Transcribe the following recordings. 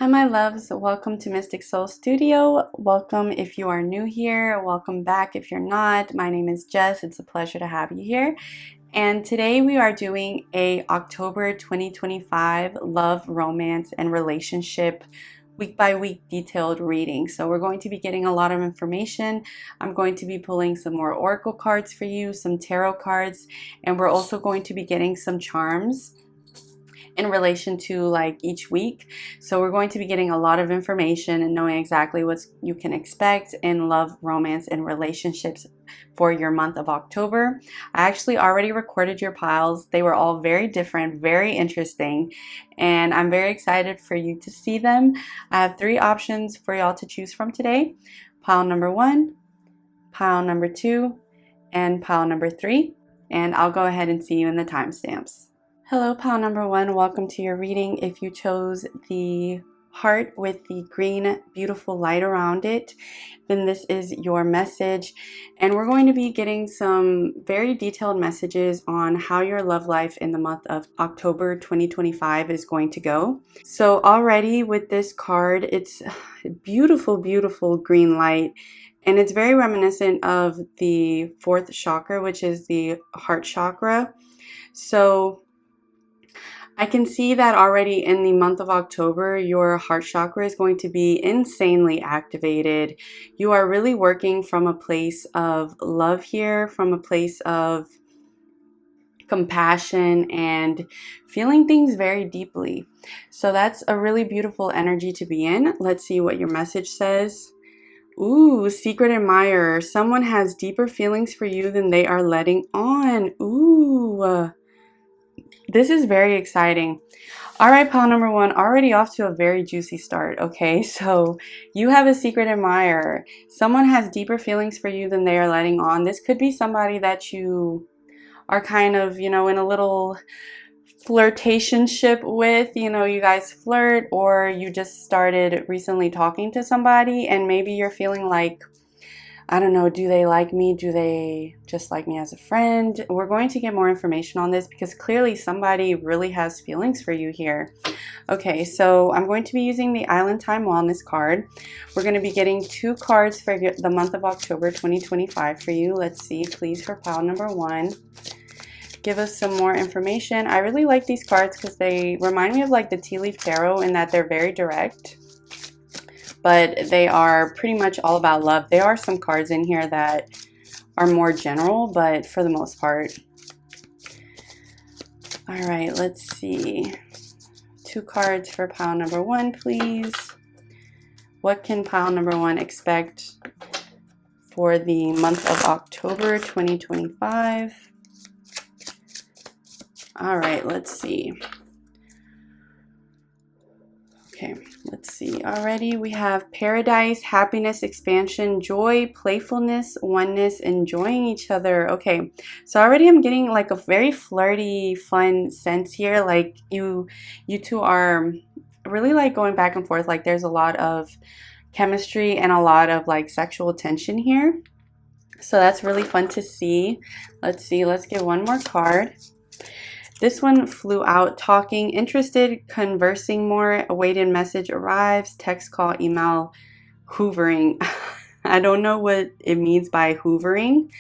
Hi, my loves. Welcome to Mystic Soul Studio. Welcome if you are new here. Welcome back if you're not. My name is Jess. It's a pleasure to have you here. And today we are doing a October 2025 love, romance, and relationship week by week detailed reading. So we're going to be getting a lot of information. I'm going to be pulling some more oracle cards for you, some tarot cards, and we're also going to be getting some charms in relation to like each week. So we're going to be getting a lot of information and knowing exactly what you can expect in love, romance, and relationships for your month of October. I actually already recorded your piles. They were all very different, very interesting, and I'm very excited for you to see them. I have 3 options for y'all to choose from today. Pile number 1, pile number 2, and pile number 3. And I'll go ahead and see you in the timestamps. Hello, pile number 1. Welcome to your reading. If you chose the heart with the green, beautiful light around it, then this is your message. And we're going to be getting some very detailed messages on how your love life in the month of October 2025 is going to go. So already with this card, it's beautiful, beautiful green light. And it's very reminiscent of the 4th chakra, which is the heart chakra. So I can see that already in the month of October, your heart chakra is going to be insanely activated. You are really working from a place of love here, from a place of compassion and feeling things very deeply. So that's a really beautiful energy to be in. Let's see what your message says. Ooh, secret admirer. Someone has deeper feelings for you than they are letting on. Ooh. This is very exciting. All right, pile number 1, already off to a very juicy start. Okay, so you have a secret admirer. Someone has deeper feelings for you than they are letting on. This could be somebody that you are kind of, in a little flirtationship with. You guys flirt, or you just started recently talking to somebody and maybe you're feeling like, I don't know, do they like me? Do they just like me as a friend? We're going to get more information on this because clearly somebody really has feelings for you here. Okay, so I'm going to be using the Island Time Wellness card. We're going to be getting 2 cards for the month of October 2025 for you. Let's see, please, for pile number 1. Give us some more information. I really like these cards because they remind me of like the Tea Leaf Tarot in that they're very direct, but they are pretty much all about love. There are some cards in here that are more general, but for the most part. All right, let's see. 2 cards for pile number 1, please. What can pile number 1 expect for the month of October 2025? All right, let's see. Okay, let's see. Already we have paradise, happiness, expansion, joy, playfulness, oneness, enjoying each other. Okay, so already I'm getting like a very flirty, fun sense here. Like you two are really like going back and forth. Like there's a lot of chemistry and a lot of like sexual tension here. So that's really fun to see. Let's see. Let's get one more card. This one flew out. Talking, interested, conversing more, awaited message arrives, text, call, email, hoovering. I don't know what it means by hoovering.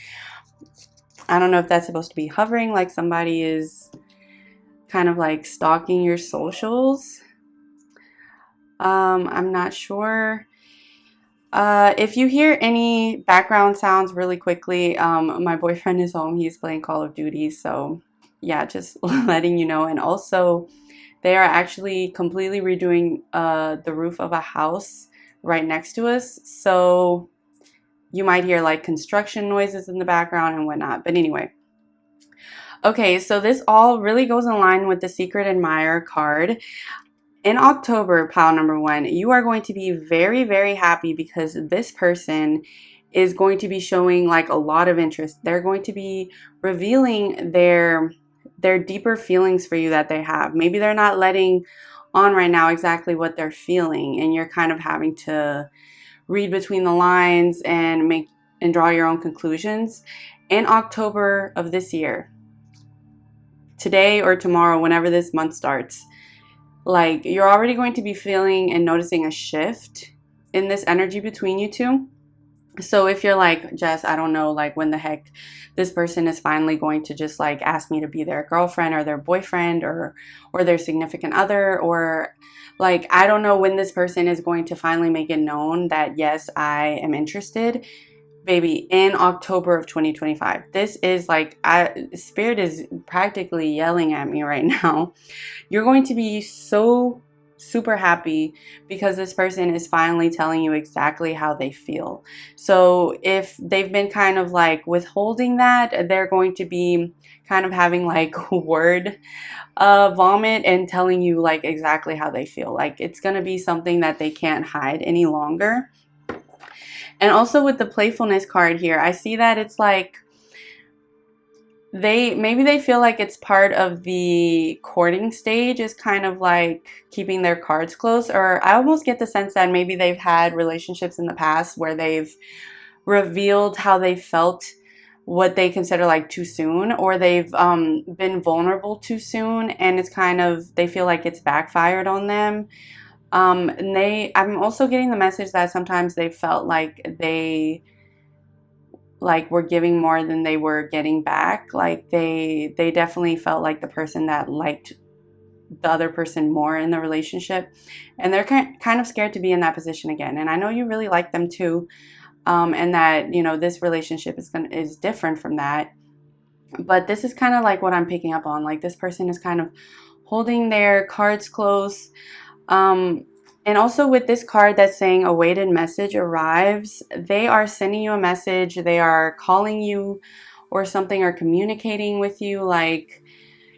I don't know if that's supposed to be hovering, like somebody is kind of like stalking your socials. I'm not sure. If you hear any background sounds really quickly, my boyfriend is home. He's playing Call of Duty, so yeah, just letting you know. And also, they are actually completely redoing the roof of a house right next to us. So you might hear like construction noises in the background and whatnot. But anyway. Okay, so this all really goes in line with the Secret Admirer card. In October, pile number 1, you are going to be very, very happy because this person is going to be showing like a lot of interest. They're going to be revealing their deeper feelings for you that they have. Maybe they're not letting on right now exactly what they're feeling, and you're kind of having to read between the lines and draw your own conclusions. In October of this year, today or tomorrow, whenever this month starts, like you're already going to be feeling and noticing a shift in this energy between you two. So if you're like, Jess, I don't know, like when the heck this person is finally going to just like ask me to be their girlfriend or their boyfriend or their significant other, or like I don't know when this person is going to finally make it known that yes, I am interested. Baby, in October of 2025. This is like, Spirit is practically yelling at me right now. You're going to be so super happy because this person is finally telling you exactly how they feel. So if they've been kind of like withholding that, they're going to be kind of having like word vomit and telling you like exactly how they feel. Like it's going to be something that they can't hide any longer. And also with the playfulness card here, I see that it's like maybe they feel like it's part of the courting stage, is kind of like keeping their cards close. Or I almost get the sense that maybe they've had relationships in the past where they've revealed how they felt, what they consider like too soon, or they've been vulnerable too soon, and it's kind of, they feel like it's backfired on them. And I'm also getting the message that sometimes they felt like they like were giving more than they were getting back. Like they definitely felt like the person that liked the other person more in the relationship, and they're kind of scared to be in that position again. And I know you really like them too, and that, you know, this relationship is different from that. But this is kind of like what I'm picking up on. Like this person is kind of holding their cards close. And also with this card that's saying awaited message arrives, they are sending you a message, they are calling you or something, or communicating with you like,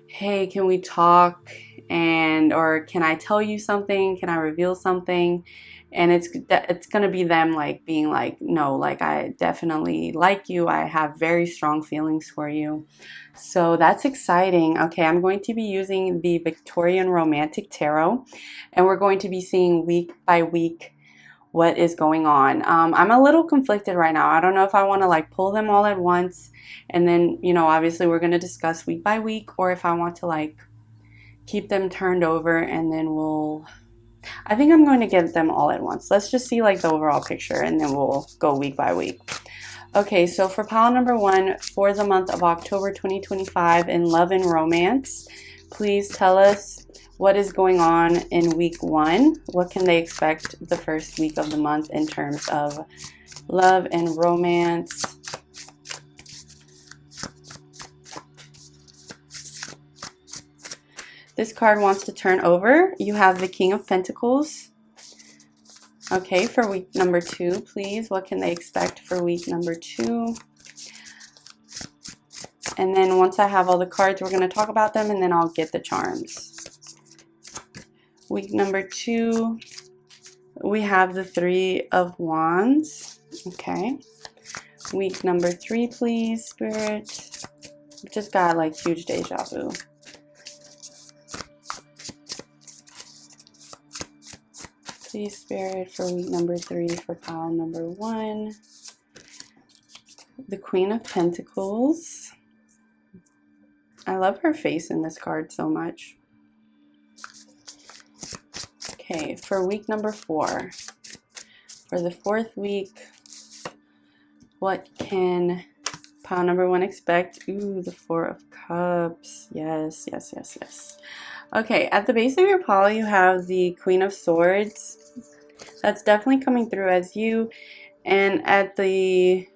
hey, can we talk? And or can I tell you something? Can I reveal something? And it's going to be them like being like, no, like I definitely like you. I have very strong feelings for you. So that's exciting. Okay, I'm going to be using the Victorian Romantic Tarot, and we're going to be seeing week by week what is going on. I'm a little conflicted right now. I don't know if I want to like pull them all at once and then, you know, obviously we're going to discuss week by week, or if I want to like keep them turned over and then I think I'm going to get them all at once. Let's just see like the overall picture and then we'll go week by week. Okay, so for pile number 1 for the month of October 2025 in love and romance, please tell us what is going on in week 1. What can they expect the first week of the month in terms of love and romance? This card wants to turn over. You have the King of Pentacles. Okay, for week number 2, please. What can they expect for week number 2? And then once I have all the cards, we're going to talk about them, and then I'll get the charms. Week number 2, we have the 3 of Wands. Okay. Week number 3, please, Spirit. Just got like huge deja vu. Please, Spirit, for week number 3 for pile number 1. The Queen of Pentacles. I love her face in this card so much. Okay, for week number 4. For the 4th week, what can pile number 1 expect? Ooh, the 4 of Cups. Yes, yes, yes, yes. Okay, at the base of your pile, you have the Queen of Swords. That's definitely coming through as you. And at the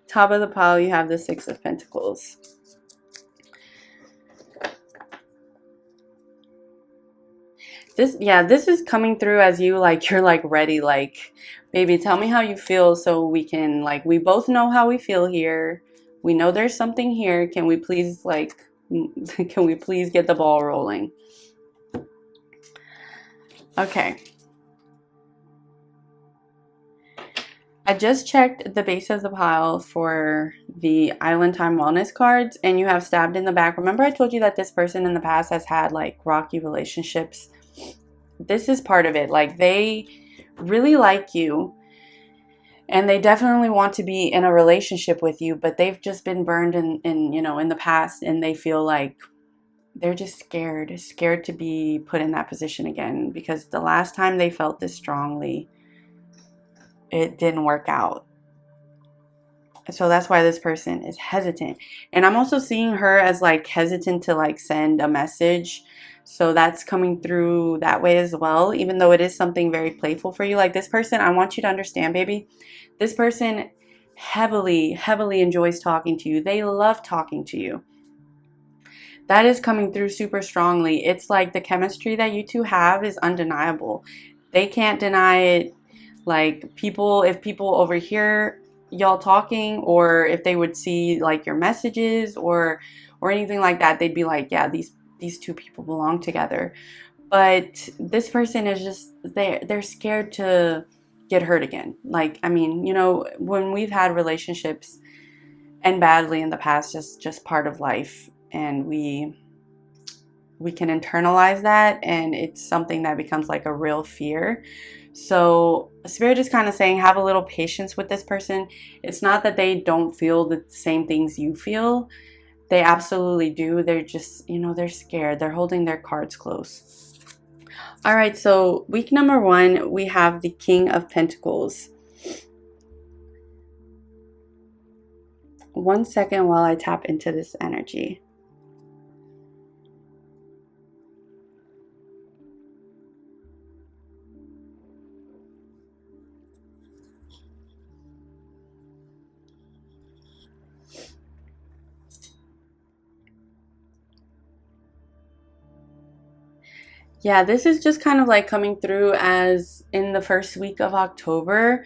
top of the pile, you have the 6 of Pentacles. This is coming through as you, like, you're like ready, like, baby, tell me how you feel so we can, like, we both know how we feel here. We know there's something here. Can we please, like, can we please get the ball rolling? Okay. I just checked the base of the pile for the Island Time Wellness cards, and you have stabbed in the back. Remember I told you that this person in the past has had like rocky relationships? This is part of it. Like they really like you and they definitely want to be in a relationship with you, but they've just been burned in you know, in the past, and they feel like they're just scared to be put in that position again, because the last time they felt this strongly, it didn't work out. So that's why this person is hesitant. And I'm also seeing her as like hesitant to like send a message. So that's coming through that way as well, even though it is something very playful for you. Like this person, I want you to understand, baby, this person heavily enjoys talking to you. They love talking to you. That is coming through super strongly. It's like the chemistry that you two have is undeniable. They can't deny it. Like if people overhear y'all talking, or if they would see like your messages or anything like that, they'd be like, yeah, these two people belong together. But this person is just, they're scared to get hurt again. Like, I mean, you know, when we've had relationships end badly in the past, just part of life, and we can internalize that, and it's something that becomes like a real fear. So Spirit is kind of saying, have a little patience with this person. It's not that they don't feel the same things you feel. They absolutely do. They're just, you know, they're scared. They're holding their cards close. All right, so week number 1, we have the King of Pentacles. 1 second while I tap into this energy. Yeah, this is just kind of like coming through as in the first week of October.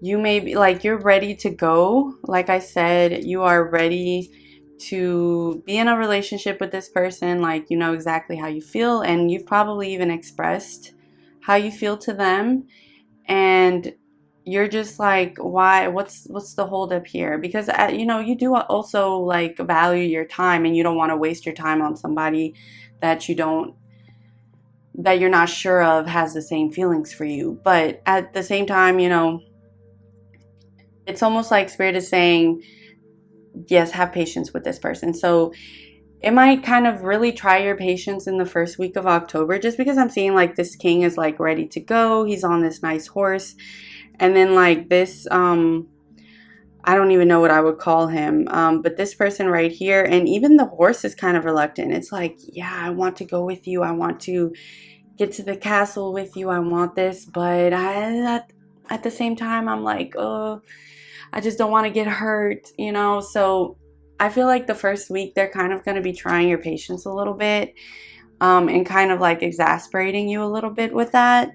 You may be like, you're ready to go. Like I said, you are ready to be in a relationship with this person. Like, you know exactly how you feel, and you've probably even expressed how you feel to them. And you're just like, why, what's the holdup here? Because you know, you do also like value your time, and you don't want to waste your time on somebody that you're not sure of has the same feelings for you. But at the same time, you know, it's almost like Spirit is saying, yes, have patience with this person. So it might kind of really try your patience in the first week of October, just because I'm seeing like this king is like ready to go. He's on this nice horse. And then like this, I don't even know what I would call him. But this person right here, and even the horse is kind of reluctant. It's like, yeah, I want to go with you. I want to get to the castle with you. I want this. But at the same time, I'm like, oh, I just don't want to get hurt, you know? So I feel like the first week, they're kind of going to be trying your patience a little bit, and kind of like exasperating you a little bit with that.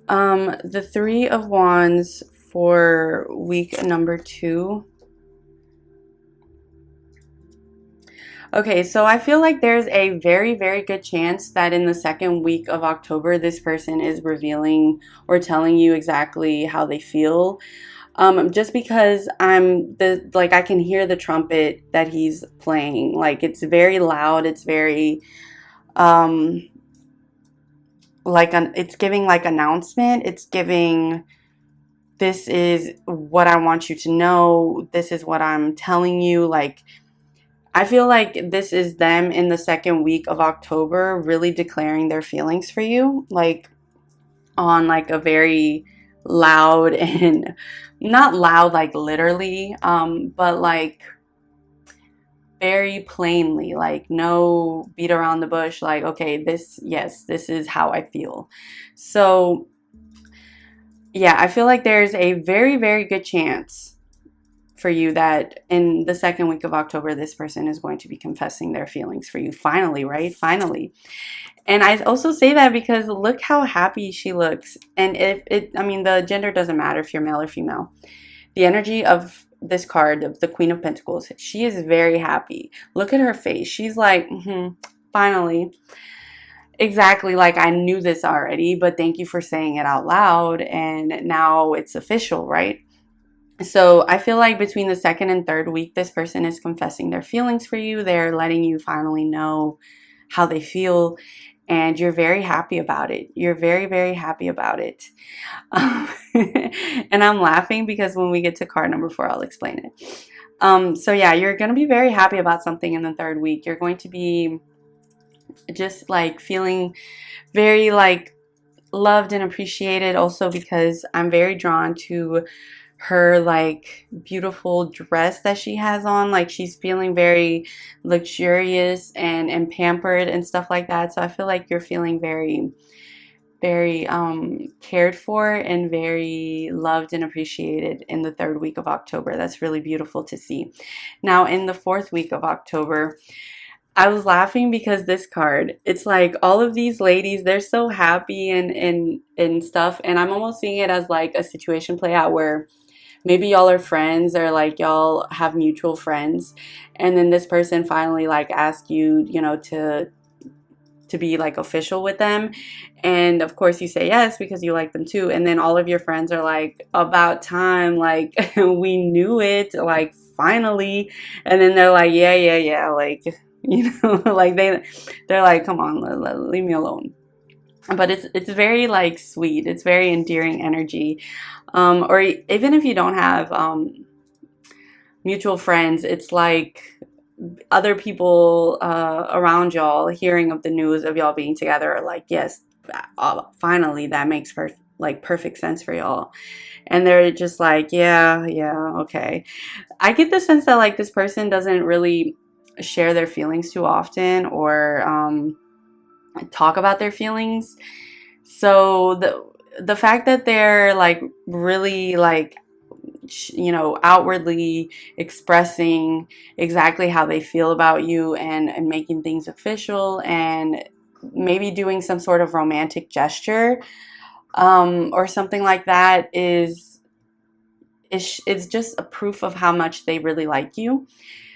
The 3 of Wands for week number 2. Okay, so I feel like there's a very, very good chance that in the second week of October, this person is revealing or telling you exactly how they feel. Just because I can hear the trumpet that he's playing. Like, it's very loud. It's very, it's giving like announcement. It's giving, this is what I want you to know. This is what I'm telling you. Like, I feel like this is them in the second week of October really declaring their feelings for you, like on like a very loud, and not loud like literally, but like very plainly, like no beat around the bush, like, okay, this is how I feel. So yeah, I feel like there's a very, very good chance for you that in the second week of October, this person is going to be confessing their feelings for you. Finally, right? Finally. And I also say that because look how happy she looks. And I mean, the gender doesn't matter if you're male or female. The energy of this card, of the Queen of Pentacles, she is very happy. Look at her face. She's like, finally. Exactly, like I knew this already, but thank you for saying it out loud. And now it's official, right? So I feel like between the second and third week, this person is confessing their feelings for you. They're letting you finally know how they feel, and you're very happy about it. You're very, very happy about it. And I'm laughing because when we get to card number 4, I'll explain it. So yeah, you're going to be very happy about something in the third week. You're going to be just like feeling very like loved and appreciated, also because I'm very drawn to her like beautiful dress that she has on. Like she's feeling very luxurious and pampered and stuff like that. So I feel like you're feeling very cared for and very loved and appreciated in the third week of October. That's really beautiful to see. Now in the fourth week of October, I was laughing because this card, it's like all of these ladies, they're so happy and stuff, and I'm almost seeing it as like a situation play out where maybe y'all are friends, or like y'all have mutual friends, and then this person finally like asks you, you know, to be like official with them, and of course you say yes because you like them too, and then all of your friends are like, about time, like we knew it, like finally, and then they're like, yeah, like you know, like they're like, come on, leave me alone. But it's very like sweet, it's very endearing energy. Or even if you don't have mutual friends, it's like other people around y'all hearing of the news of y'all being together are like, yes, finally, that makes perfect sense for y'all. And they're just like, yeah, okay. I get the sense that like this person doesn't really share their feelings too often, or talk about their feelings. So the fact that they're like really like, you know, outwardly expressing exactly how they feel about you, and making things official, and maybe doing some sort of romantic gesture, or something like that, is just a proof of how much they really like you.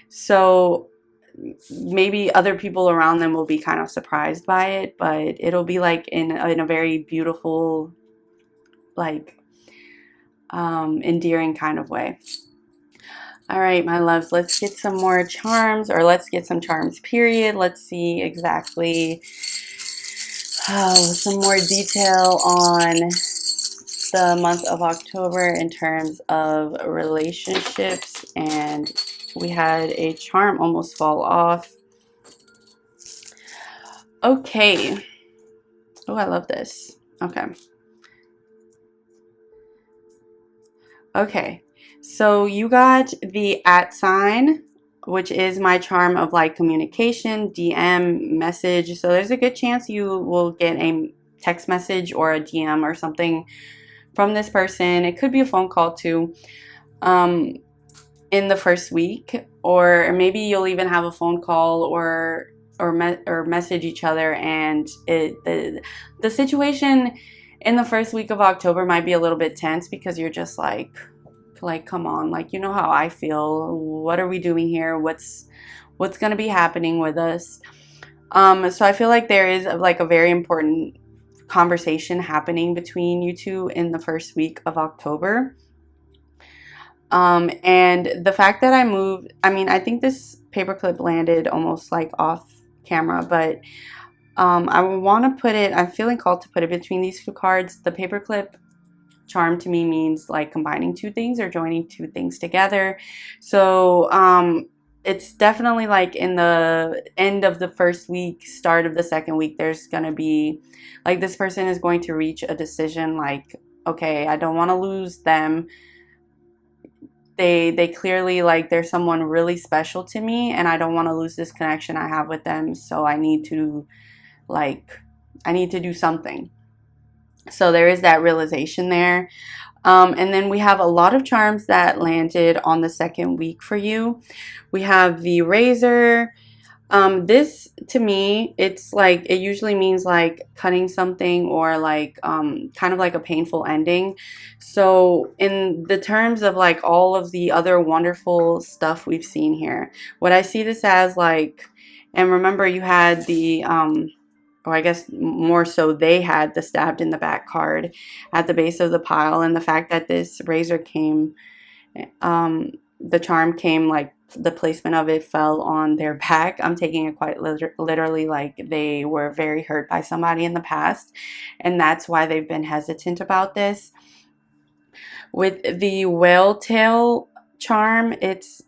So maybe other people around them will be kind of surprised by it, but it'll be like in a very beautiful, like endearing kind of way. All right, my loves, let's get some more charms, or let's get some charms, period. Let's see exactly some more detail on the month of October in terms of relationships. And we had a charm almost fall off. Okay. Oh, I love this. Okay. Okay. So you got the @ sign, which is my charm of like communication, DM, message. So there's a good chance you will get a text message or a DM or something from this person. It could be a phone call too, in the first week, or maybe you'll even have a phone call or message each other, and the situation in the first week of October might be a little bit tense because you're just like come on, like you know how I feel. What are we doing here? What's going to be happening with us? So I feel like there is like a very important conversation happening between you two in the first week of October. And the fact that I moved, I mean, I think this paperclip landed almost like off camera, but I want to put it, I'm feeling called to put it between these two cards. The paperclip charm to me means like combining two things or joining two things together. So it's definitely like in the end of the first week, start of the second week, there's going to be like this person is going to reach a decision like, okay, I don't want to lose them. They clearly like they're someone really special to me, and I don't want to lose this connection I have with them. So I need to do something. So there is that realization there. And then we have a lot of charms that landed on the second week for you. We have the razor. This to me, it's like it usually means like cutting something, or like kind of like a painful ending. So in the terms of like all of the other wonderful stuff we've seen here, what I see this as like, and remember you had the or I guess more so they had the stabbed in the back card at the base of the pile, and the fact that this razor came, the charm came like the placement of it fell on their back. I'm taking it quite literally, like they were very hurt by somebody in the past, and that's why they've been hesitant about this. With the whale tail charm, it's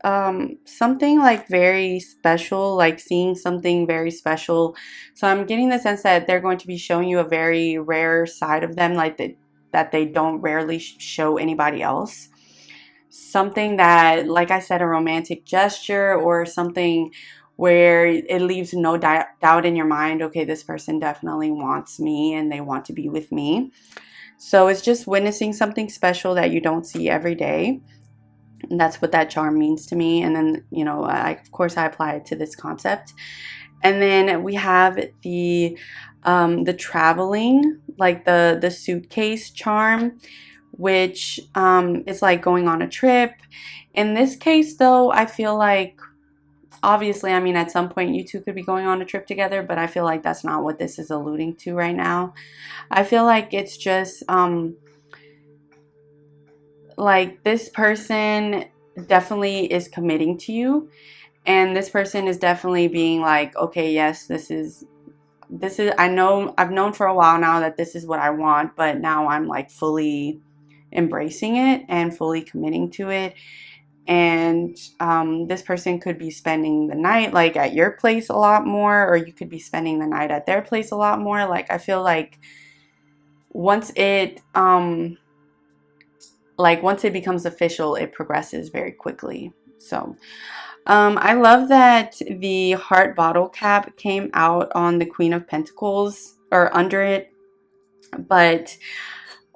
something like very special, like seeing something very special. So I'm getting the sense that they're going to be showing you a very rare side of them, like that they don't rarely show anybody else. Something that, like I said, a romantic gesture or something where it leaves no doubt in your mind, okay, this person definitely wants me and they want to be with me. So it's just witnessing something special that you don't see every day. And that's what that charm means to me. And then, you know, of course I apply it to this concept. And then we have the traveling, like the suitcase charm, which is like going on a trip. In this case, though, I feel like, obviously, I mean, at some point you two could be going on a trip together, but I feel like that's not what this is alluding to right now. I feel like it's just like this person definitely is committing to you, and this person is definitely being like, okay, yes, this is I know, I've known for a while now that this is what I want, but now I'm like fully embracing it and fully committing to it. And this person could be spending the night like at your place a lot more, or you could be spending the night at their place a lot more. Like I feel like once it becomes official, it progresses very quickly. So I love that the heart bottle cap came out on the Queen of Pentacles, or under it. But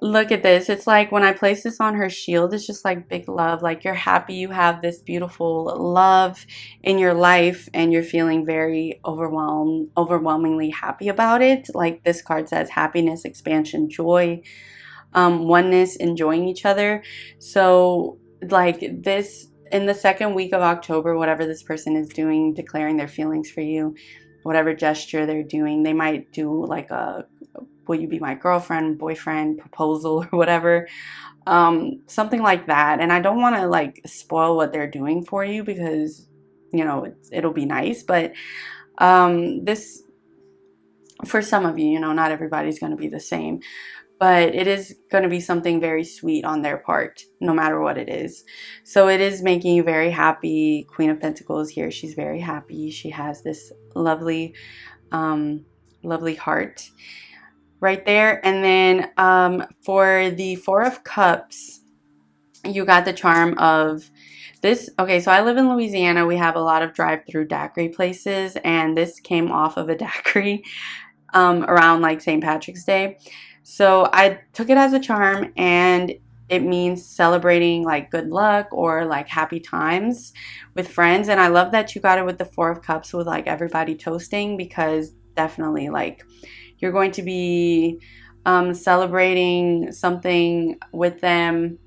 look at this. It's like when I place this on her shield, it's just like big love. Like you're happy you have this beautiful love in your life and you're feeling very overwhelmingly happy about it. Like this card says, happiness, expansion, joy, oneness, enjoying each other. So like this, in the second week of October, whatever this person is doing, declaring their feelings for you, whatever gesture they're doing, they might do like a will you be my girlfriend, boyfriend proposal or whatever, something like that. And I don't want to like spoil what they're doing for you because, you know, it'll be nice, but this, for some of you, you know, not everybody's going to be the same, but it is going to be something very sweet on their part, no matter what it is. So it is making you very happy. Queen of Pentacles here, she's very happy. She has this lovely, lovely heart right there. And then for the Four of Cups, you got the charm of this. Okay, so I live in Louisiana. We have a lot of drive-through daiquiri places, and this came off of a daiquiri around like St. Patrick's Day. So I took it as a charm, and it means celebrating like good luck or like happy times with friends. And I love that you got it with the Four of Cups with like everybody toasting, because definitely like you're going to be celebrating something with them,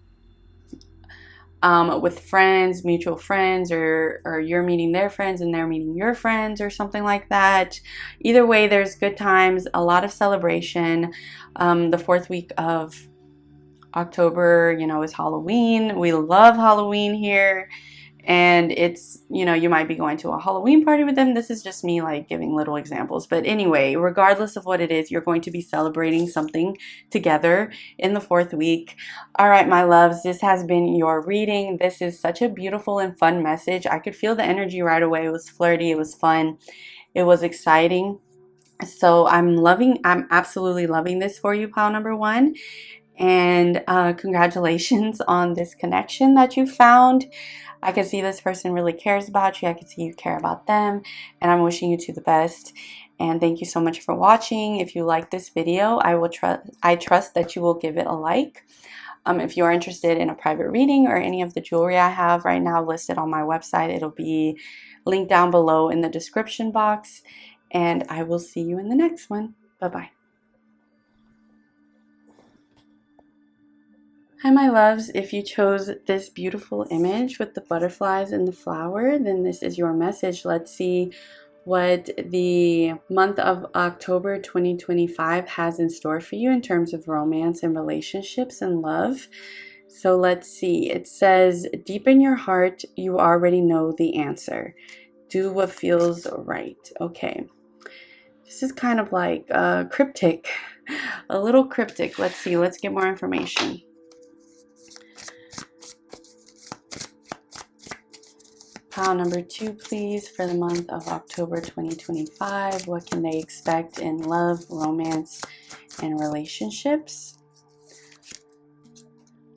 with friends, mutual friends, or you're meeting their friends and they're meeting your friends or something like that. Either way, there's good times, a lot of celebration. The fourth week of October, you know, is Halloween. We love Halloween here. And it's, you know, you might be going to a Halloween party with them. This is just me like giving little examples. But anyway, regardless of what it is, you're going to be celebrating something together in the fourth week. All right, my loves, this has been your reading. This is such a beautiful and fun message. I could feel the energy right away. It was flirty. It was fun. It was exciting. So I'm absolutely loving this for you, pile number one. And congratulations on this connection that you found. I can see this person really cares about you. I can see you care about them. And I'm wishing you two the best. And thank you so much for watching. If you like this video, I trust that you will give it a like. If you are interested in a private reading or any of the jewelry I have right now listed on my website, it'll be linked down below in the description box. And I will see you in the next one. Bye-bye. Hi, my loves. If you chose this beautiful image with the butterflies and the flower, then this is your message. Let's see what the month of October 2025 has in store for you in terms of romance and relationships and love. So let's see. It says, deep in your heart, you already know the answer. Do what feels right. Okay. This is kind of like cryptic, a little cryptic. Let's see. Let's get more information. Pile number 2, please, for the month of October 2025. What can they expect in love, romance, and relationships?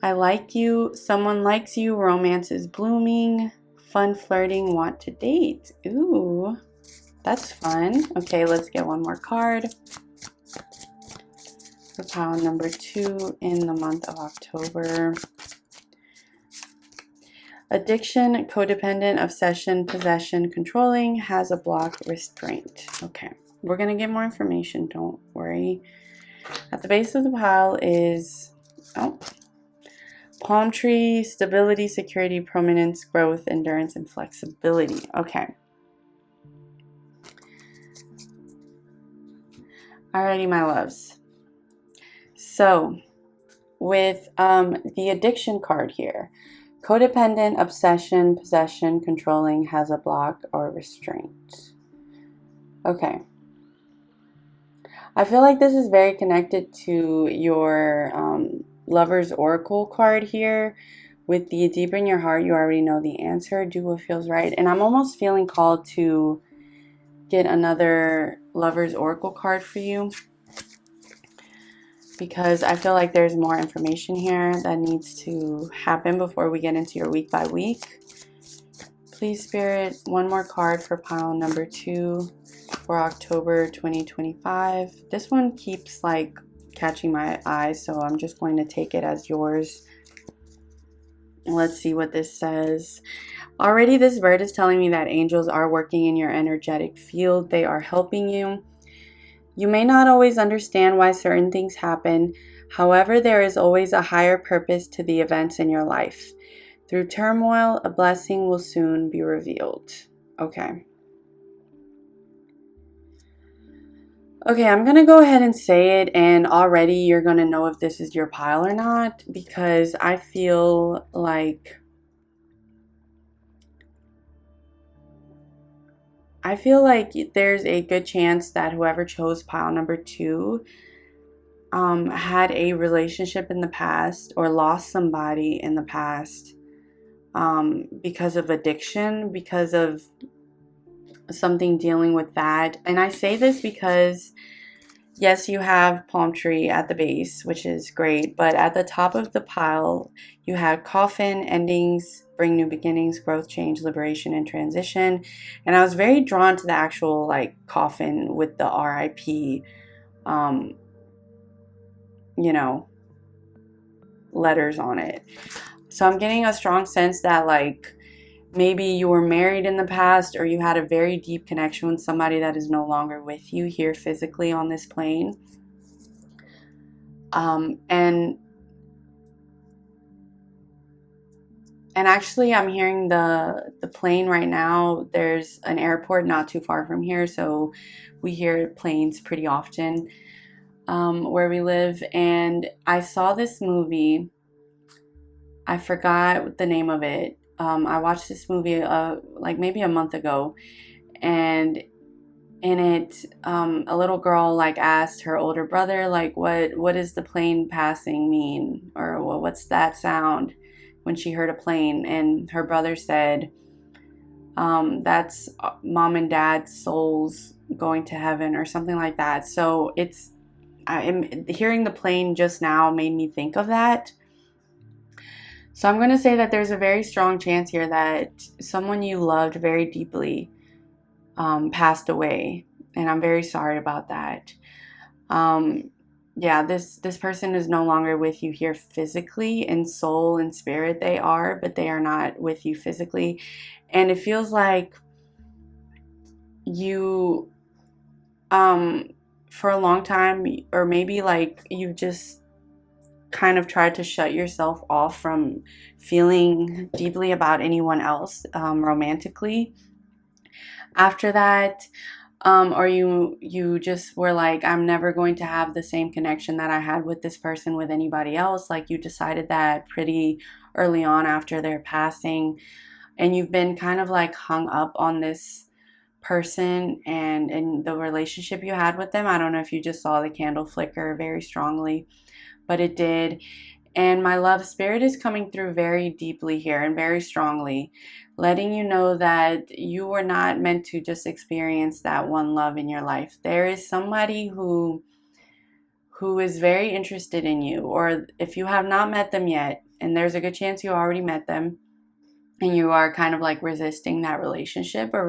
I like you. Someone likes you. Romance is blooming. Fun flirting. Want to date. Ooh, that's fun. Okay, let's get one more card for pile number 2 in the month of October. Addiction, codependent, obsession, possession, controlling, has a block, restraint. Okay, we're going to get more information. Don't worry. At the base of the pile is, palm tree, stability, security, prominence, growth, endurance, and flexibility. Okay. Alrighty, my loves. So, with the addiction card here, codependent, obsession, possession, controlling, has a block, or restraint. Okay. I feel like this is very connected to your Lover's Oracle card here. With the deep in your heart, you already know the answer. Do what feels right. And I'm almost feeling called to get another Lover's Oracle card for you, because I feel like there's more information here that needs to happen before we get into your week by week. Please, Spirit, one more card for pile number 2 for October 2025. This one keeps like catching my eye, so I'm just going to take it as yours. Let's see what this says. Already this bird is telling me that angels are working in your energetic field. They are helping you. You may not always understand why certain things happen. However, there is always a higher purpose to the events in your life. Through turmoil, a blessing will soon be revealed. Okay. Okay, I'm going to go ahead and say it, and already you're going to know if this is your pile or not, because I feel like there's a good chance that whoever chose pile number 2 had a relationship in the past or lost somebody in the past because of addiction, because of something dealing with that. And I say this because yes, you have palm tree at the base, which is great, but at the top of the pile you had coffin, endings, bring new beginnings, growth, change, liberation, and transition. And I was very drawn to the actual like coffin with the RIP you know, letters on it. So I'm getting a strong sense that like maybe you were married in the past, or you had a very deep connection with somebody that is no longer with you here physically on this plane. And actually I'm hearing the plane right now. There's an airport not too far from here, so we hear planes pretty often where we live. And I saw this movie. I forgot the name of it. I watched this movie like maybe a month ago, and in it a little girl like asked her older brother like what does the plane passing mean, or well, what's that sound, when she heard a plane. And her brother said that's mom and dad's souls going to heaven or something like that. So I'm hearing the plane just now made me think of that. So I'm going to say that there's a very strong chance here that someone you loved very deeply passed away. And I'm very sorry about that. Yeah, this person is no longer with you here physically. In soul and spirit they are, but they are not with you physically. And it feels like you, for a long time, or maybe like you've just kind of tried to shut yourself off from feeling deeply about anyone else romantically after that, or you just were like, I'm never going to have the same connection that I had with this person with anybody else. Like you decided that pretty early on after their passing, and you've been kind of like hung up on this person and the relationship you had with them. I don't know if you just saw the candle flicker very strongly, but it did. And my love, spirit is coming through very deeply here and very strongly, letting you know that you were not meant to just experience that one love in your life. There is somebody who is very interested in you, or if you have not met them yet, and there's a good chance you already met them, and you are kind of like resisting that relationship, or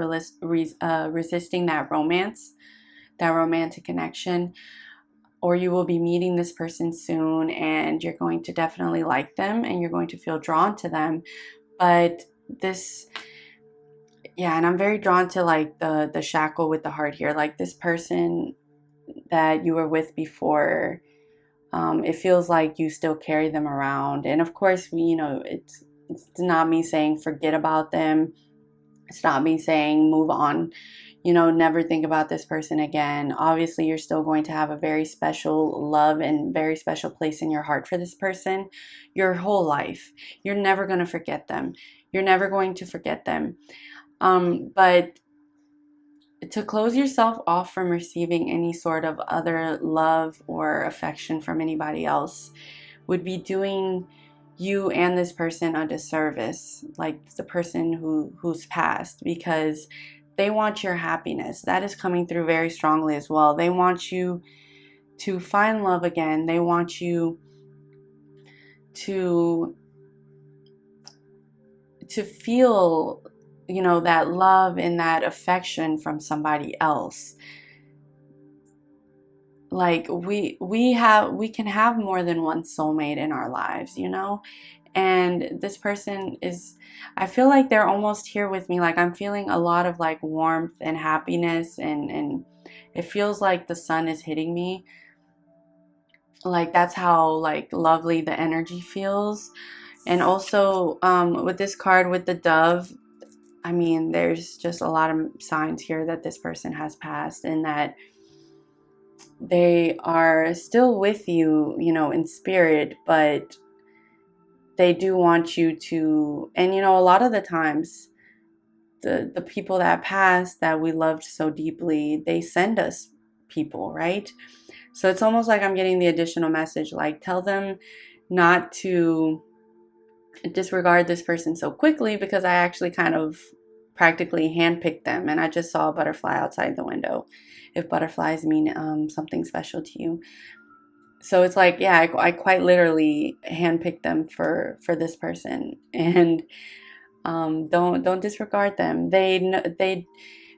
resisting that romance, that romantic connection, or you will be meeting this person soon and you're going to definitely like them and you're going to feel drawn to them. But this, yeah, and I'm very drawn to like the shackle with the heart here, like this person that you were with before. It feels like you still carry them around, and of course, it's not me saying forget about them. It's not me saying move on, never think about this person again. Obviously, you're still going to have a very special love and very special place in your heart for this person your whole life. You're never going to forget them. You're never going to forget them. But to close yourself off from receiving any sort of other love or affection from anybody else would be doing you and this person a disservice, like the person who's passed, because they want your happiness. That is coming through very strongly as well. They want you to find love again. They want you to feel, that love and that affection from somebody else. Like we can have more than one soulmate in our lives, and this person is, I feel like they're almost here with me. Like I'm feeling a lot of like warmth and happiness, and it feels like the sun is hitting me. Like that's how like lovely the energy feels. And also with this card with the dove, I mean, there's just a lot of signs here that this person has passed and that they are still with you, in spirit, but they do want you to, and a lot of the times the people that passed that we loved so deeply, they send us people, right? So it's almost like I'm getting the additional message, like tell them not to disregard this person so quickly, because I actually kind of practically handpicked them, and I just saw a butterfly outside the window, if butterflies mean something special to you. So it's like, yeah, I quite literally handpicked them for this person, and don't disregard them. They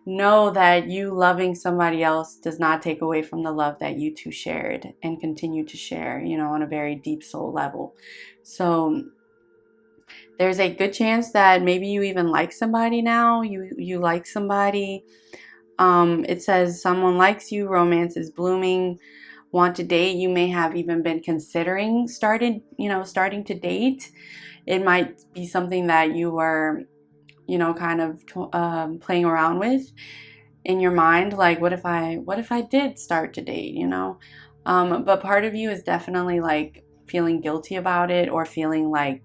know that you loving somebody else does not take away from the love that you two shared and continue to share, on a very deep soul level. So there's a good chance that maybe you even like somebody now. You like somebody. It says someone likes you, romance is blooming, want to date. You may have even been considering starting to date. It might be something that you were, kind of playing around with in your mind. Like, what if I did start to date, but part of you is definitely like feeling guilty about it, or feeling like,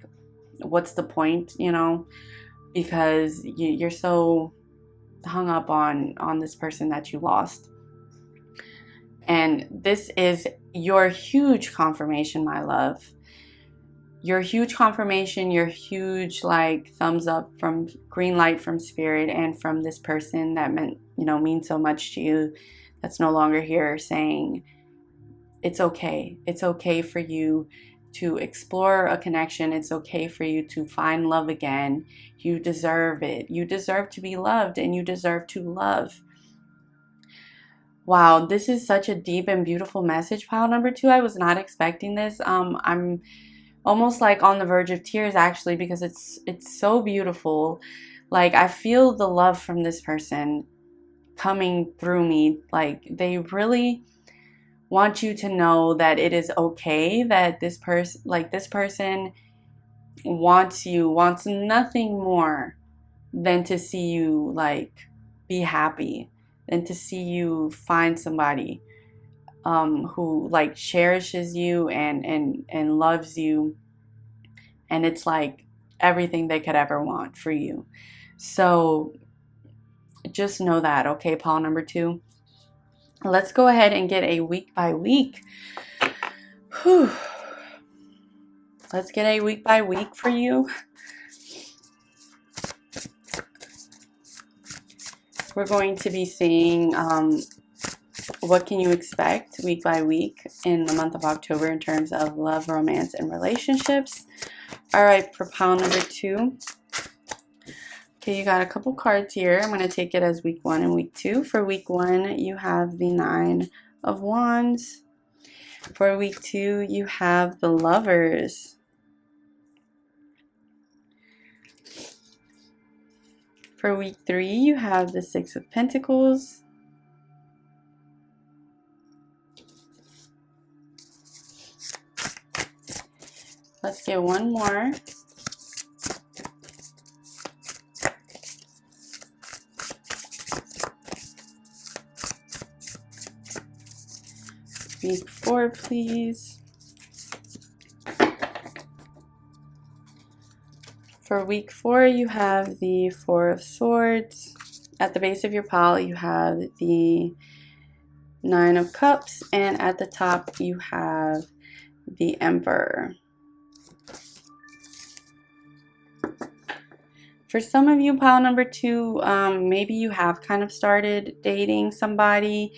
what's the point, because you're so hung up on this person that you lost. And this is your huge confirmation, my love. Your huge confirmation, your huge like thumbs up from green light from spirit and from this person that means so much to you, that's no longer here, saying it's okay. It's okay for you to explore a connection. It's okay for you to find love again. You deserve it. You deserve to be loved, and you deserve to love. Wow, this is such a deep and beautiful message, pile number 2. I was not expecting this. I'm almost like on the verge of tears, actually, because it's so beautiful. Like I feel the love from this person coming through me. Like they really want you to know that it is okay, that this person wants nothing more than to see you like be happy, than to see you find somebody who like cherishes you and loves you, and it's like everything they could ever want for you. So just know that, okay, pile number 2. Let's go ahead and get a week by week. Whew. Let's get a week by week for you. We're going to be seeing what can you expect week by week in the month of October in terms of love, romance, and relationships. All right, for pile number 2. Okay, you got a couple cards here. I'm going to take it as week 1 and week 2. For week 1, you have the 9 of Wands. For week 2, you have the Lovers. For week 3, you have the 6 of Pentacles. Let's get one more. Week 4, please. For week 4, you have the 4 of Swords. At the base of your pile, you have the 9 of Cups. And at the top, you have the Emperor. For some of you, pile number 2, maybe you have kind of started dating somebody,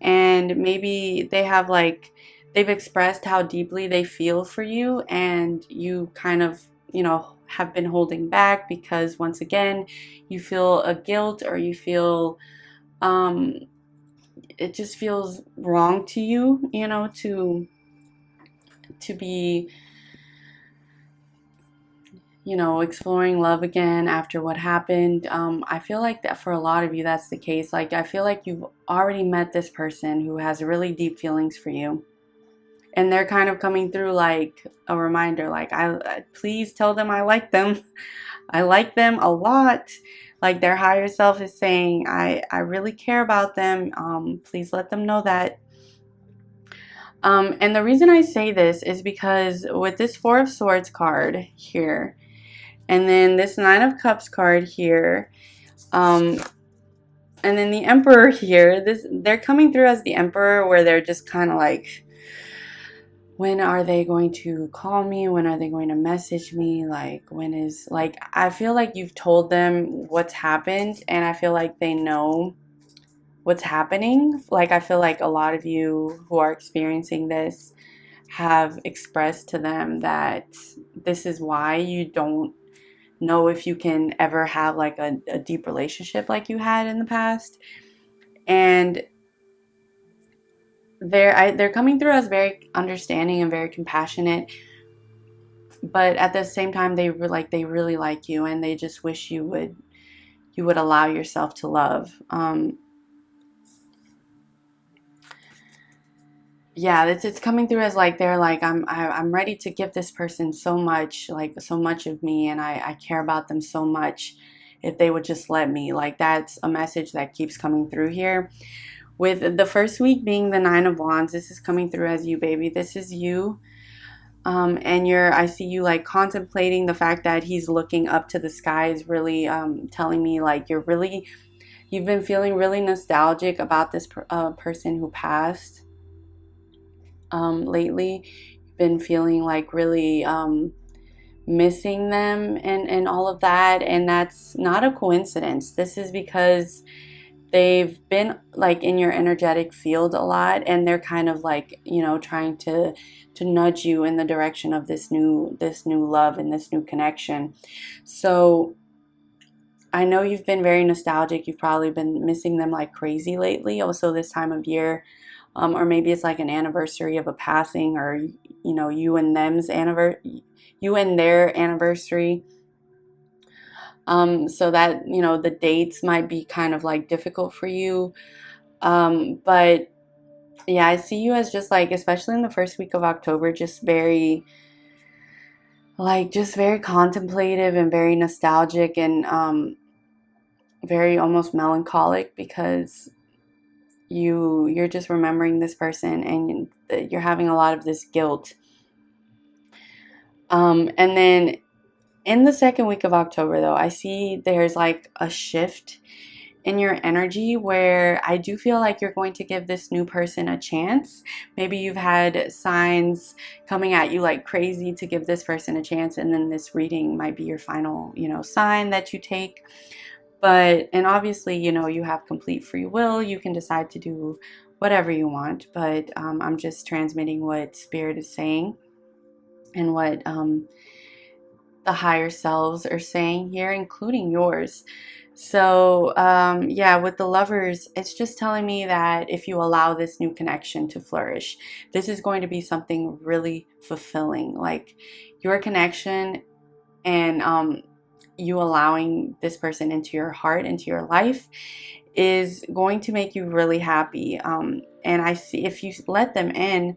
and maybe they have they've expressed how deeply they feel for you, and you kind of, have been holding back because once again, you feel a guilt, or you feel, it just feels wrong to you, to be exploring love again after what happened. I feel like that for a lot of you, that's the case. I feel like you've already met this person who has really deep feelings for you. And they're kind of coming through like a reminder, I please tell them I like them. I like them a lot. Like their higher self is saying, I really care about them. Please let them know that. And the reason I say this is because with this 4 of Swords card here, and then this 9 of Cups card here, and then the Emperor here, they're coming through as the Emperor, where they're just kind of like, when are they going to call me? When are they going to message me? I feel like you've told them what's happened, and I feel like they know what's happening. I feel like a lot of you who are experiencing this have expressed to them that this is why you don't know if you can ever have a deep relationship like you had in the past. And they're coming through as very understanding and very compassionate, but at the same time they really like you, and they just wish you would allow yourself to love. Yeah, it's coming through as they're I'm ready to give this person so much, so much of me, and I care about them so much. If they would just let me, that's a message that keeps coming through here. With the first week being the 9 of Wands, this is coming through as you, baby. This is you. And I see you contemplating the fact that he's looking up to the sky is really telling me you've been feeling really nostalgic about this person who passed. Lately, you've been feeling really missing them and all of that, and that's not a coincidence. This is because they've been in your energetic field a lot, and they're kind of trying to nudge you in the direction of this new love and this new connection. So I know you've been very nostalgic. You've probably been missing them like crazy lately, also this time of year. Or maybe it's an anniversary of a passing, or you and their anniversary. So that the dates might be kind of difficult for you. But yeah, I see you as just especially in the first week of October, just very very contemplative and very nostalgic, and very almost melancholic, because you're just remembering this person, and you're having a lot of this guilt. And then in the second week of October, though, I see there's a shift in your energy where I do feel like you're going to give this new person a chance. Maybe you've had signs coming at you like crazy to give this person a chance, and then this reading might be your final, sign that you take. And obviously, you have complete free will. You can decide to do whatever you want, but I'm just transmitting what Spirit is saying and what the higher selves are saying here, including yours. So, yeah, with the Lovers, it's just telling me that if you allow this new connection to flourish, this is going to be something really fulfilling. Like your connection and you allowing this person into your heart, into your life, is going to make you really happy. And I see, if you let them in,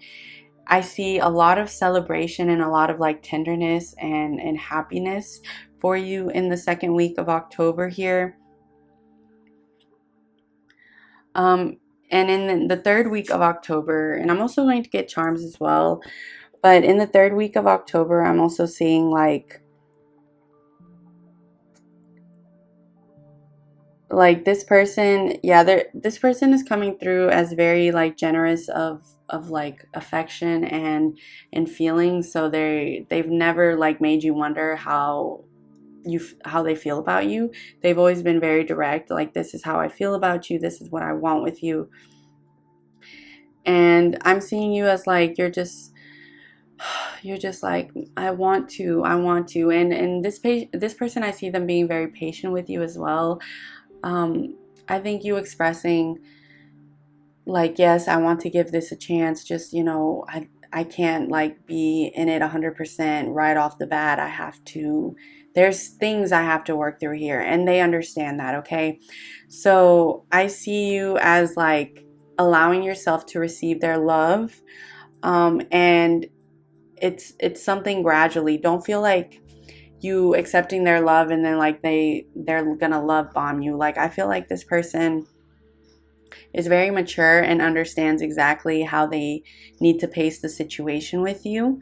I see a lot of celebration and a lot of like tenderness and happiness for you in the second week of October here. And in the third week of October, and I'm also going to get charms as well, but in the third week of October, I'm also seeing like this person, yeah, this person is coming through as very like generous of like affection and feelings. So they've never like made you wonder how they feel about you. They've always been very direct, like, this is how I feel about you, this is what I want with you. And I'm seeing you as like you're just like, I want to. And this person, I see them being very patient with you as well. I think you expressing like, yes, I want to give this a chance, just, I can't like be in it 100% right off the bat. There's things I have to work through here, and they understand that, okay? So I see you as like allowing yourself to receive their love, and it's something gradually. Don't feel like you accepting their love and then like they're gonna love bomb you. Like, I feel like this person is very mature and understands exactly how they need to pace the situation with you,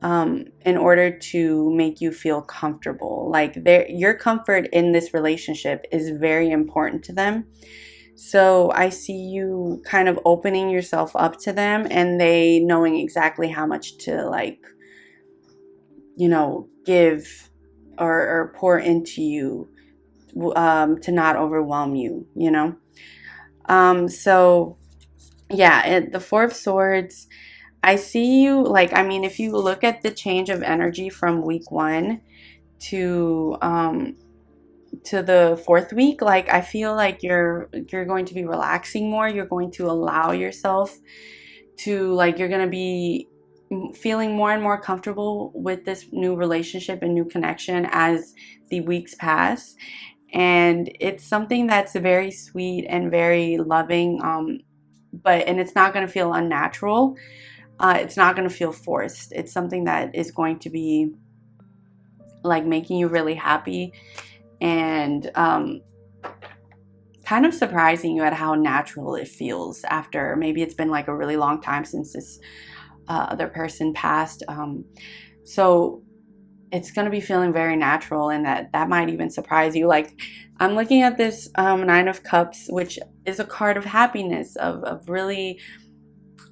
in order to make you feel comfortable. Like, your comfort in this relationship is very important to them. So I see you kind of opening yourself up to them, and they knowing exactly how much to like, give or pour into you, to not overwhelm you, so yeah, the Four of Swords, I see you like, I mean, if you look at the change of energy from week 1 to the fourth week, like, I feel like you're going to be relaxing more. You're going to allow yourself to like, you're going to be feeling more and more comfortable with this new relationship and new connection as the weeks pass. And it's something that's very sweet and very loving, and it's not going to feel unnatural. It's not going to feel forced. It's something that is going to be like making you really happy, and kind of surprising you at how natural it feels after maybe it's been like a really long time since this other person passed. So it's going to be feeling very natural, and that might even surprise you. Like, I'm looking at this Nine of Cups, which is a card of happiness, of really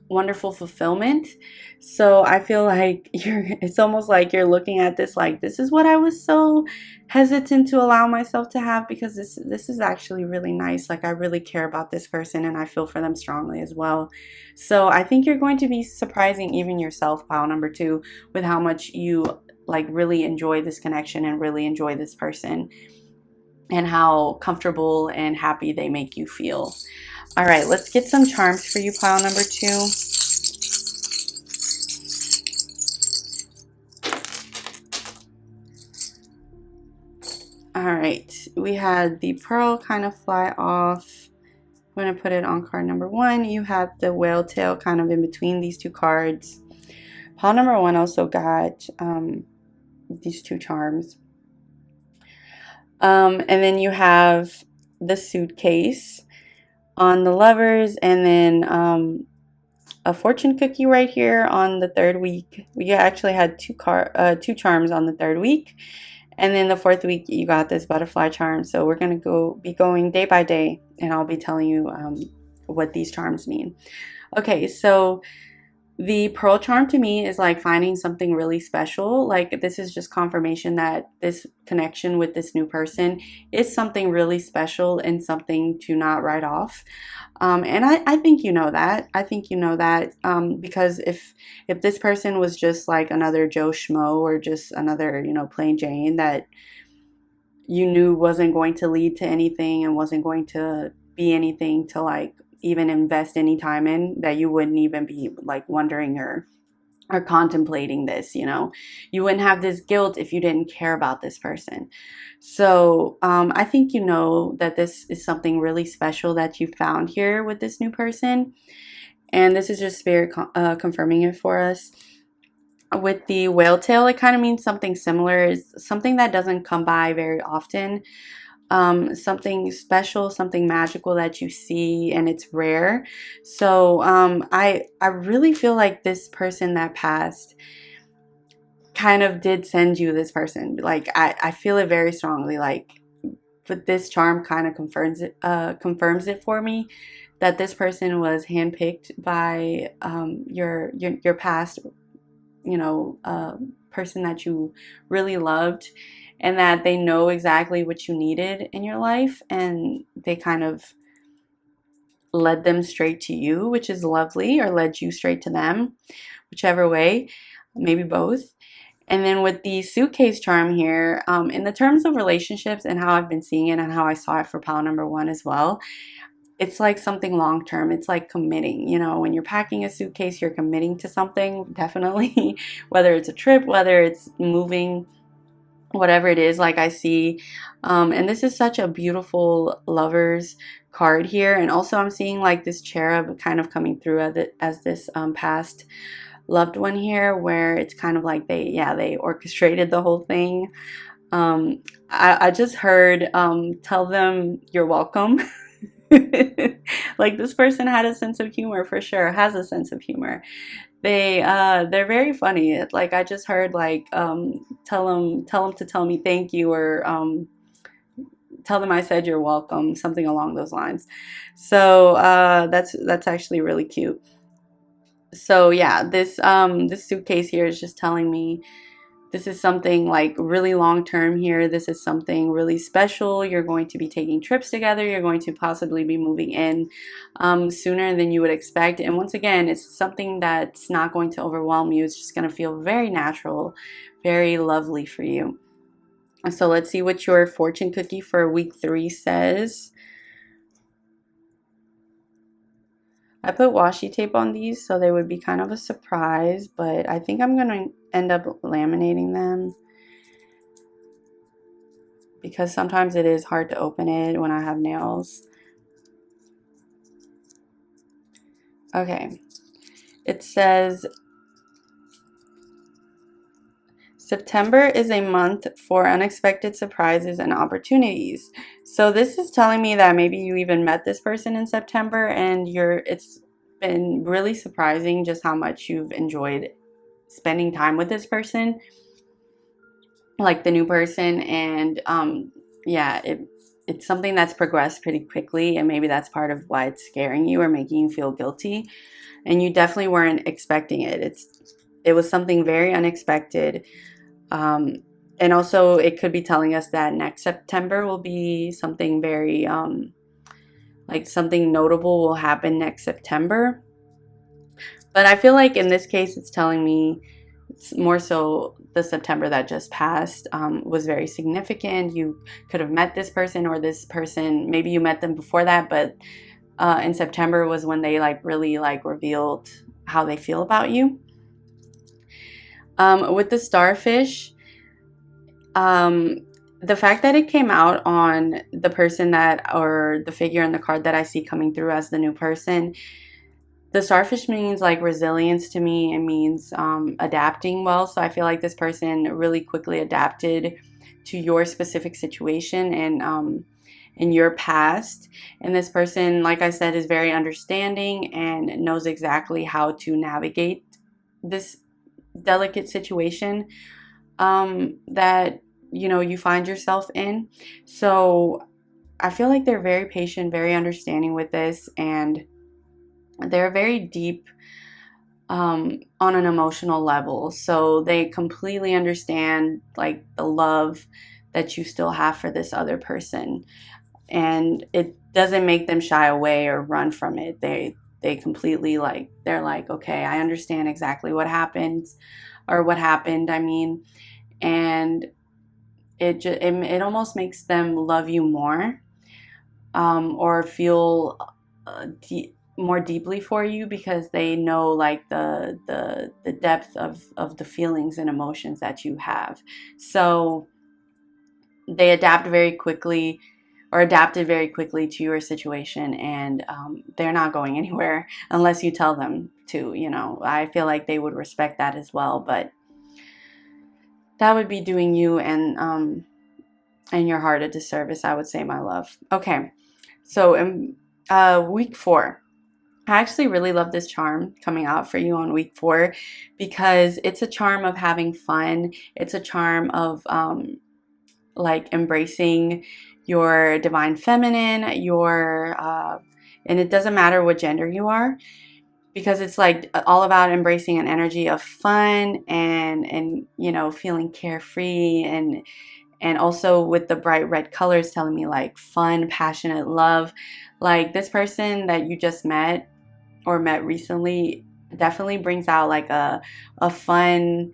wonderful fulfillment. So I feel like it's almost like you're looking at this like, this is what I was so hesitant to allow myself to have, because this is actually really nice. Like, I really care about this person and I feel for them strongly as well. So I think you're going to be surprising even yourself, pile number 2, with how much you like really enjoy this connection and really enjoy this person, and how comfortable and happy they make you feel. All right, let's get some charms for you, pile number 2. All right, we had the pearl kind of fly off. I'm going to put it on card number 1. You have the whale tail kind of in between these two cards. Pile number 1 also got these 2 charms. And then you have the suitcase on the Lovers, and then a fortune cookie right here on the third week. We actually had two charms on the third week, And then the fourth week, you got this butterfly charm. So we're going to be going day by day, and I'll be telling you what these charms mean. Okay, so the pearl charm to me is like finding something really special. Like this is just confirmation that this connection with this new person is something really special and something to not write off. And I think you know that. I think you know that because if this person was just like another Joe Schmo or just another, plain Jane that you knew wasn't going to lead to anything and wasn't going to be anything to like even invest any time in, that you wouldn't even be like wondering or contemplating this, you wouldn't have this guilt if you didn't care about this person. So I think you know that this is something really special that you found here with this new person, and this is just spirit confirming it for us. With the whale tail, it kind of means something similar. It's something that doesn't come by very often, something special, something magical that you see, and it's rare. So I really feel like this person that passed kind of did send you this person. Like I feel it very strongly. Like, but this charm kind of confirms it for me that this person was handpicked by your past, person that you really loved, and that they know exactly what you needed in your life, and they kind of led them straight to you, which is lovely, or led you straight to them, whichever way, maybe both. And then with the suitcase charm here, in the terms of relationships and how I've been seeing it and how I saw it for pile number one as well, it's like something long term. It's like committing. When you're packing a suitcase, you're committing to something, definitely, whether it's a trip, whether it's moving, whatever it is, like I see. And this is such a beautiful lover's card here. And also I'm seeing like this cherub kind of coming through as this past loved one here, where it's kind of like they orchestrated the whole thing. I just heard tell them you're welcome. Like this person had a sense of humor, for sure, has a sense of humor. They're very funny. Like I just heard like tell them to tell me thank you, or tell them I said you're welcome, something along those lines. So that's actually really cute. So yeah, this suitcase here is just telling me this is something like really long term here. This is something really special. You're going to be taking trips together. You're going to possibly be moving in sooner than you would expect. And once again, it's something that's not going to overwhelm you. It's just going to feel very natural, very lovely for you. So let's see what your fortune cookie for week 3 says. I put washi tape on these so they would be kind of a surprise, but I think I'm going to end up laminating them because sometimes it is hard to open it when I have nails. Okay, it says September is a month for unexpected surprises and opportunities. So this is telling me that maybe you even met this person in September, and it's been really surprising just how much you've enjoyed spending time with this person, like the new person. And yeah, it's something that's progressed pretty quickly, and maybe that's part of why it's scaring you or making you feel guilty, and you definitely weren't expecting it. It was something very unexpected. And also it could be telling us that next September will be something very like something notable will happen next September. But I feel like in this case it's telling me it's more so the September that just passed was very significant. You could have met this person, or this person, maybe you met them before that, but in September was when they like really like revealed how they feel about you. With the starfish, the fact that it came out on the person or the figure in the card that I see coming through as the new person, the starfish means like resilience to me. It means adapting well. So I feel like this person really quickly adapted to your specific situation and in your past. And this person, like I said, is very understanding and knows exactly how to navigate this delicate situation that you know, you find yourself in. So I feel like they're very patient, very understanding with this, and they're very deep on an emotional level. So they completely understand like the love that you still have for this other person, and it doesn't make them shy away or run from it. They completely like, they're like, okay, I understand exactly what happens, or what happened, I mean, and it almost makes them love you more, or feel more deeply for you, because they know like the depth of the feelings and emotions that you have. So they adapt very quickly, or adapted very quickly to your situation, and they're not going anywhere unless you tell them to. You know, I feel like they would respect that as well, but that would be doing you and your heart a disservice, I would say, my love. Okay, so in week 4, I actually really love this charm coming out for you on week 4, because it's a charm of having fun. It's a charm of like embracing your divine feminine, and it doesn't matter what gender you are, because it's like all about embracing an energy of fun and you know, feeling carefree, and also with the bright red colors telling me like fun, passionate love. Like this person that you just met or met recently definitely brings out like a fun,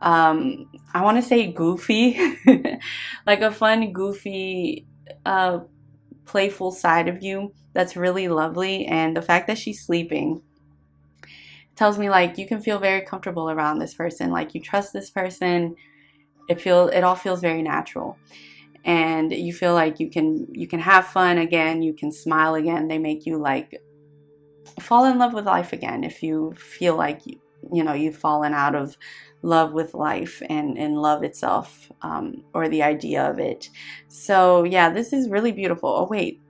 I want to say goofy, like a fun, goofy, playful side of you that's really lovely. And the fact that she's sleeping tells me like you can feel very comfortable around this person, like you trust this person. It all feels very natural, and you feel like you can have fun again, you can smile again. They make you like fall in love with life again if you feel like you know, you've fallen out of love with life and love itself, or the idea of it. So yeah, this is really beautiful. Oh wait,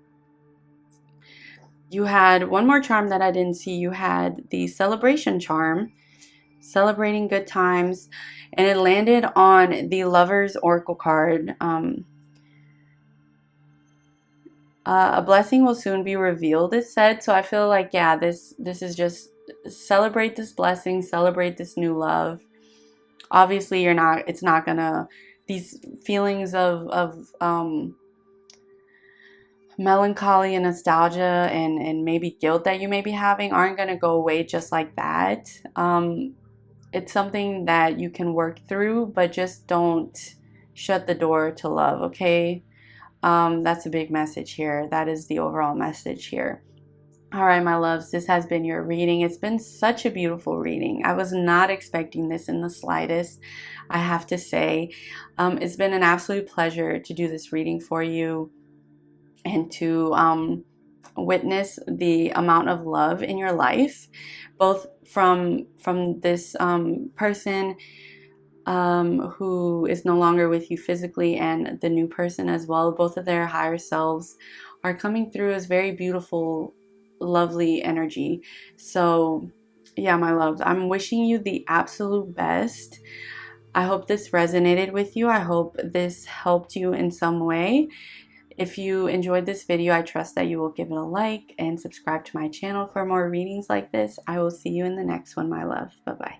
you had one more charm that I didn't see. You had the celebration charm, celebrating good times, and it landed on the Lover's Oracle card. A blessing will soon be revealed, it said. So I feel like, yeah, this is just celebrate this blessing, celebrate this new love. Obviously, it's not gonna, these feelings of melancholy and nostalgia and maybe guilt that you may be having aren't gonna go away just like that. It's something that you can work through, but just don't shut the door to love, okay? That's a big message here. That is the overall message here. All right, my loves, this has been your reading. It's been such a beautiful reading. I was not expecting this in the slightest, I have to say. It's been an absolute pleasure to do this reading for you, and to witness the amount of love in your life, both from this person who is no longer with you physically, and the new person as well. Both of their higher selves are coming through as very beautiful, lovely energy. So yeah, my loves, I'm wishing you the absolute best. I hope this resonated with you. I hope this helped you in some way. If you enjoyed this video, I trust that you will give it a like and subscribe to my channel for more readings like this. I will see you in the next one, my love. Bye-bye.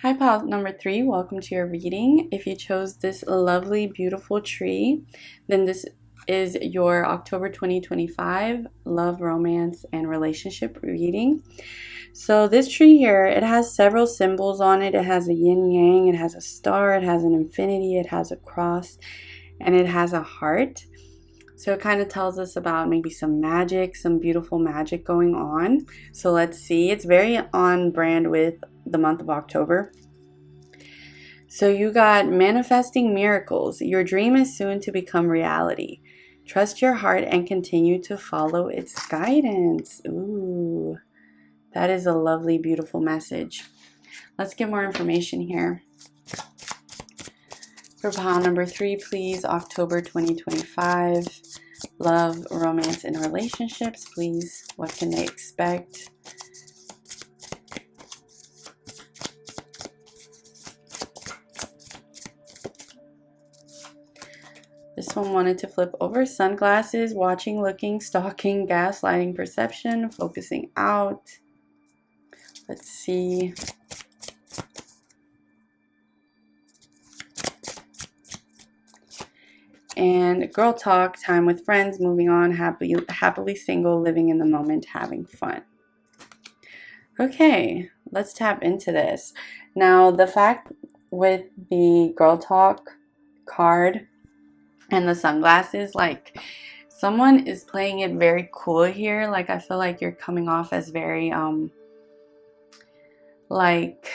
Hi, pile number 3. Welcome to your reading. If you chose this lovely, beautiful tree, then this is your October 2025 love, romance, and relationship reading. So this tree here, it has several symbols on it. It has a yin yang, it has a star, it has an infinity, it has a cross, and it has a heart. So it kind of tells us about maybe some magic, some beautiful magic going on. So let's see. It's very on brand with the month of October. So you got manifesting miracles. Your dream is soon to become reality. Trust your heart and continue to follow its guidance. Ooh, that is a lovely, beautiful message. Let's get more information here. For pile number 3, please, October 2025. Love, romance, and relationships, please. What can they expect? This one wanted to flip over. Sunglasses, watching, looking, stalking, gaslighting, perception, focusing out. Let's see. And girl talk, time with friends, moving on, happily single, living in the moment, having fun. Okay, let's tap into this. Now, the fact with the girl talk card and the sunglasses, like someone is playing it very cool here. Like I feel like you're coming off as very like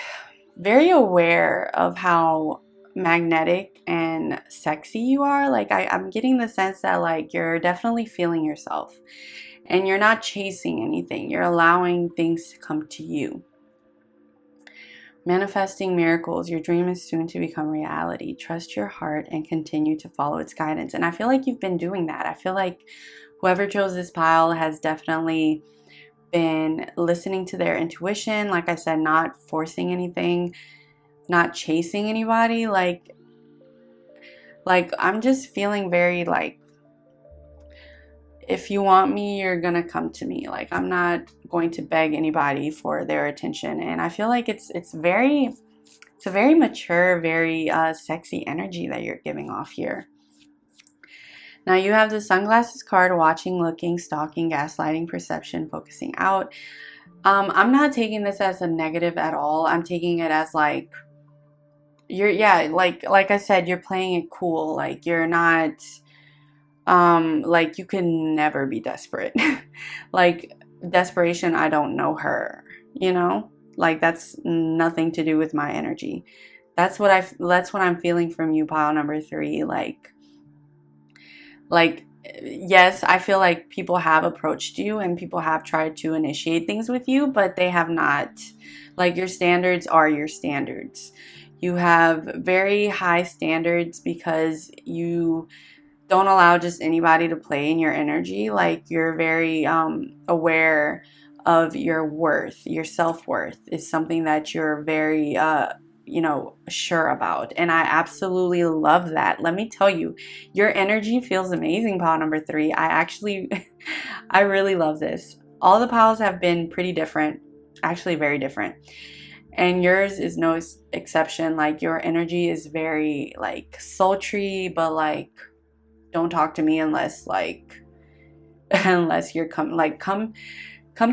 very aware of how magnetic and sexy you are. Like I'm getting the sense that like you're definitely feeling yourself and you're not chasing anything. You're allowing things to come to you. Manifesting miracles. Your dream is soon to become reality. Trust your heart and continue to follow its guidance. And I feel like you've been doing that. I feel like whoever chose this pile has definitely been listening to their intuition. Like I said, not forcing anything, not chasing anybody. Like I'm just feeling very like, if you want me, you're gonna come to me. Like I'm not going to beg anybody for their attention. And I feel like it's a very mature, very sexy energy that you're giving off here. Now you have the sunglasses card, watching, looking, stalking, gaslighting, perception, focusing out. I'm not taking this as a negative at all. I'm taking it as like like I said, you're playing it cool. Like you're not like you can never be desperate. Like desperation, I don't know her, you know? Like that's nothing to do with my energy. That's what I'm feeling from you, pile number 3. Like yes, I feel like people have approached you and people have tried to initiate things with you, but they have not. Like your standards are your standards. You have very high standards because you don't allow just anybody to play in your energy. Like you're very aware of your worth. Your self-worth is something that you're very sure about, and I absolutely love that. Let me tell you, your energy feels amazing, pile number 3. I really love this. All the piles have been pretty different, actually very different, and yours is no exception. Like your energy is very like sultry, but like don't talk to me unless like unless you're come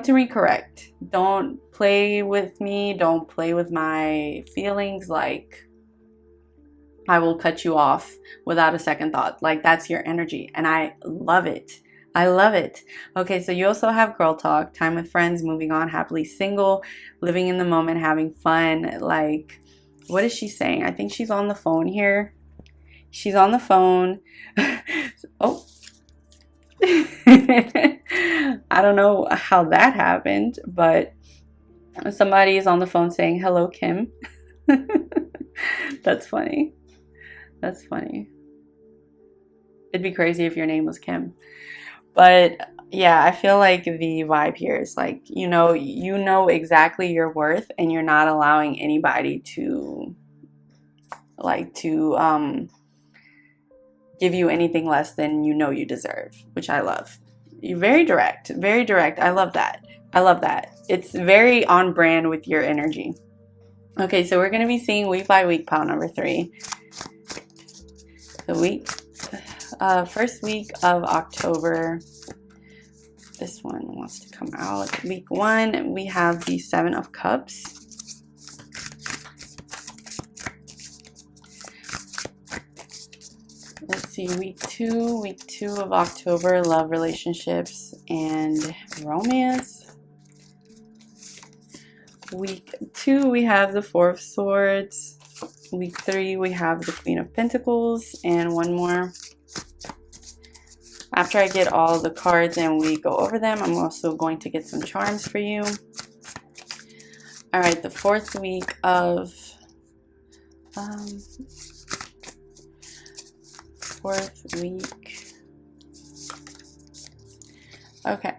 to me correct. Don't play with me. Don't play with my feelings. Like I will cut you off without a second thought. Like that's your energy and I love it. I love it. Okay, so you also have girl talk, time with friends, moving on, happily single, living in the moment, having fun. Like what is she saying? I think she's on the phone here. She's on the phone. Oh. I don't know how that happened, but somebody is on the phone saying, "Hello, Kim." That's funny. That's funny. It'd be crazy if your name was Kim. But yeah, I feel like the vibe here is like, you know exactly your worth and you're not allowing anybody to give you anything less than you know you deserve, which I love. You're very direct, very direct. I love that. I love that. It's very on brand with your energy. Okay, so we're going to be seeing week by week, pile number 3. The first week of October. This one wants to come out. Week 1, we have the 7 of Cups. Let's see, week two of October, love, relationships, and romance. Week 2, we have the 4 of Swords. Week 3, we have the Queen of Pentacles, and one more. After I get all the cards and we go over them, I'm also going to get some charms for you. All right, the 4th week of Okay.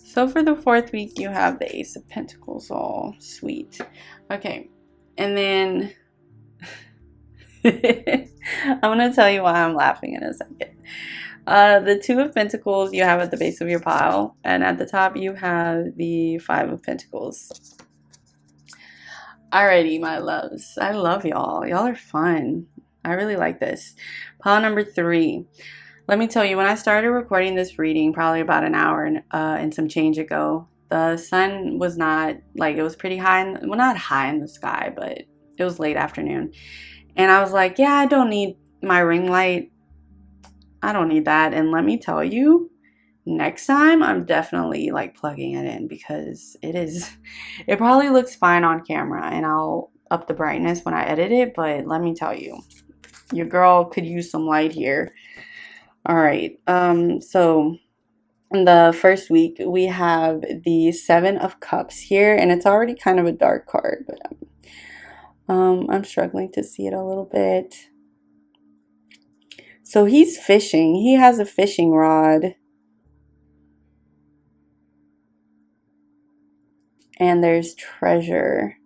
So for the 4th week, you have the Ace of Pentacles. All sweet. Okay. And then I'm going to tell you why I'm laughing in a second. The 2 of Pentacles you have at the base of your pile. And at the top, you have the 5 of Pentacles. Alrighty, my loves. I love y'all. Y'all are fun. I really like this. Pile number 3. Let me tell you, when I started recording this reading, probably about an hour and some change ago, the sun was not, like, it was pretty high, well, not high in the sky, but it was late afternoon. And I was like, yeah, I don't need my ring light. I don't need that. And let me tell you, next time I'm definitely like plugging it in, because it probably looks fine on camera, and I'll up the brightness when I edit it. But let me tell you, your girl could use some light here. All right, so in the 1st week, we have the 7 of Cups here, and it's already kind of a dark card, but I'm struggling to see it a little bit. So he's fishing. He has a fishing rod. And there's treasure.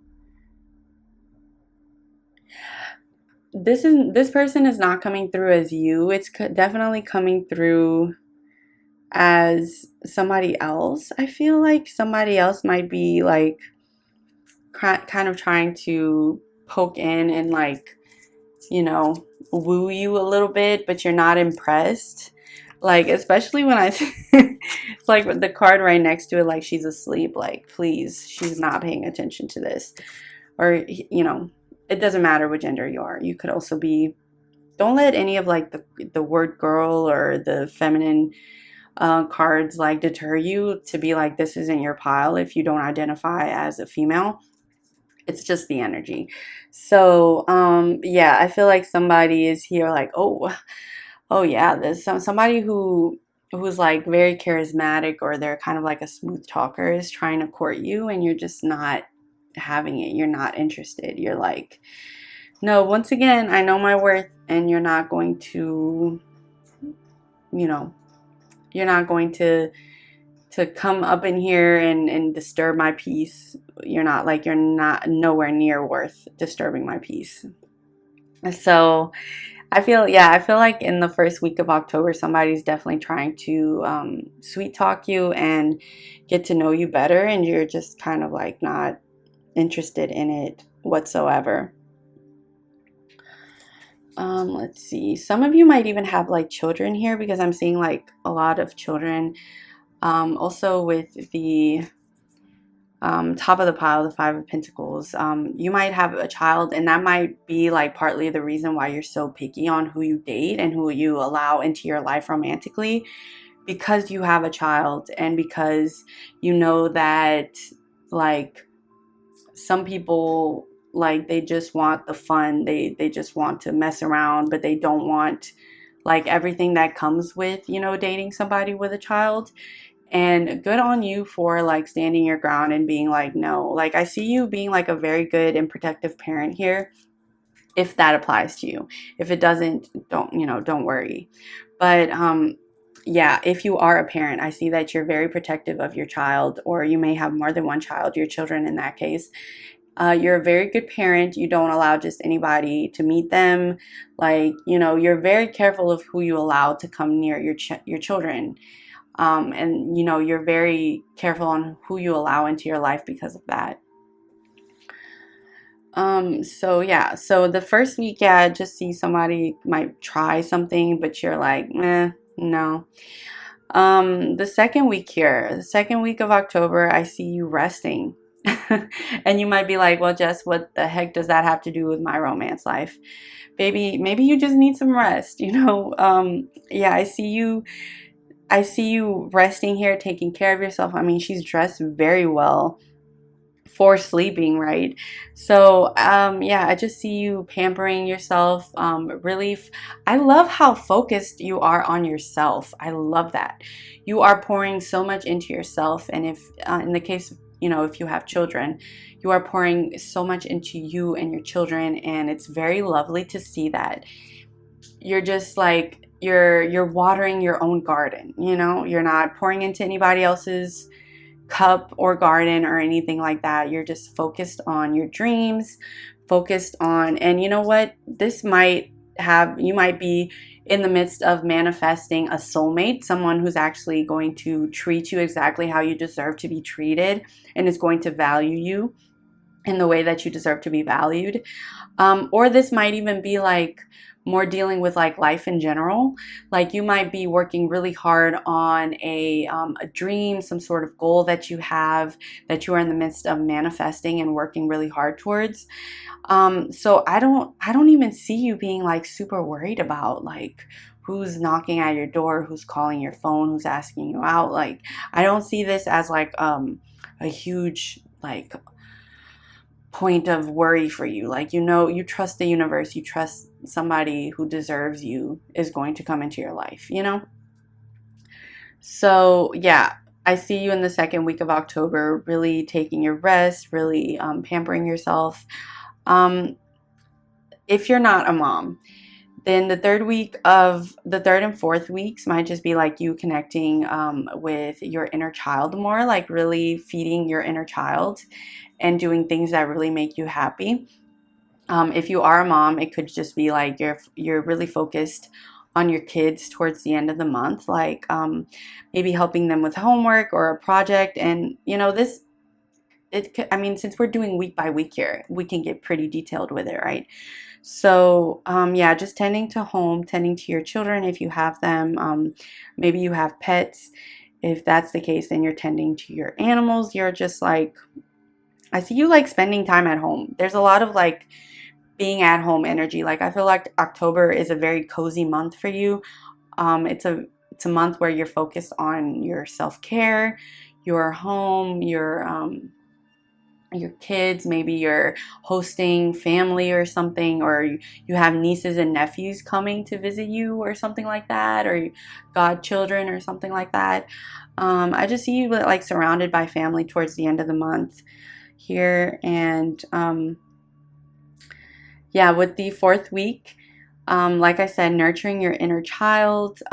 This person is not coming through as you. It's definitely coming through as somebody else. I feel like somebody else might be like kind of trying to poke in and, like, you know, woo you a little bit, but you're not impressed. Like, especially when I it's like the card right next to it, like she's asleep. Like, please, she's not paying attention to this. Or, you know, it doesn't matter what gender you are. You could also be, don't let any of like the word girl or the feminine cards like deter you to be like, this isn't your pile if you don't identify as a female. It's just the energy. So yeah, I feel like somebody is here like, oh yeah, there's somebody who's like very charismatic, or they're kind of like a smooth talker, is trying to court you, and you're just not having it. You're not interested. You're like, no, once again, I know my worth, and you're not going to, you know, you're not going to come up in here and disturb my peace. You're not nowhere near worth disturbing my peace. So I feel like in the 1st week of October, somebody's definitely trying to sweet talk you and get to know you better, and you're just kind of like not interested in it whatsoever. Let's see. Some of you might even have like children here, because I'm seeing like a lot of children. Also with the top of the pile, the 5 of Pentacles, you might have a child, and that might be like partly the reason why you're so picky on who you date and who you allow into your life romantically, because you have a child, and because you know that, like, some people, like, they just want the fun, they just want to mess around, but they don't want like everything that comes with, you know, dating somebody with a child. And good on you for like standing your ground and being like, no. Like, I see you being like a very good and protective parent here, if that applies to you. If it doesn't, don't worry. But yeah, if you are a parent, I see that you're very protective of your child, or you may have more than one child, your children in that case. You're a very good parent. You don't allow just anybody to meet them. Like, you know, you're very careful of who you allow to come near your children. And, you know, you're very careful on who you allow into your life because of that. So yeah, so the 1st week, yeah, I just see somebody might try something, but you're like, no. The 2nd week here, the 2nd week of October, I see you resting. And you might be like, well, Jess, what the heck does that have to do with my romance life? Baby, maybe you just need some rest, you know? Yeah, I see you resting here, taking care of yourself. I mean, she's dressed very well for sleeping, right? So yeah, I just see you pampering yourself. I love how focused you are on yourself. I love that. You are pouring so much into yourself. And if in the case, you know, if you have children, you are pouring so much into you and your children, and it's very lovely to see that. You're just like, you're watering your own garden, you know? You're not pouring into anybody else's cup or garden or anything like that. You're just focused on your dreams, focused on, and you know what? You might be in the midst of manifesting a soulmate, someone who's actually going to treat you exactly how you deserve to be treated and is going to value you in the way that you deserve to be valued. Or this might even be like more dealing with like life in general. Like you might be working really hard on a dream, some sort of goal that you have, that you are in the midst of manifesting and working really hard towards. So I don't even see you being like super worried about like who's knocking at your door, who's calling your phone, who's asking you out. Like I don't see this as like a huge like point of worry for you. Like, you know, you trust the universe, you trust somebody who deserves you is going to come into your life, you know? So, yeah, I see you in the second week of October, really taking your rest, really pampering yourself. If you're not a mom, then the third and fourth weeks might just be like you connecting with your inner child more, like really feeding your inner child and doing things that really make you happy. If you are a mom, it could just be like you're really focused on your kids towards the end of the month, like maybe helping them with homework or a project. And you know, I mean, since we're doing week by week here, we can get pretty detailed with it, right? So yeah, just tending to home, tending to your children if you have them. Maybe you have pets. If that's the case, then you're tending to your animals. You're just like, I see you like spending time at home. There's a lot of like being at home energy. Like I feel like October is a very cozy month for you. It's a month where you're focused on your self-care, your home, your kids. Maybe you're hosting family or something, or you have nieces and nephews coming to visit you or something like that, or godchildren or something like that. I just see you like surrounded by family towards the end of the month here. And yeah, with the fourth week, like I said, nurturing your inner child,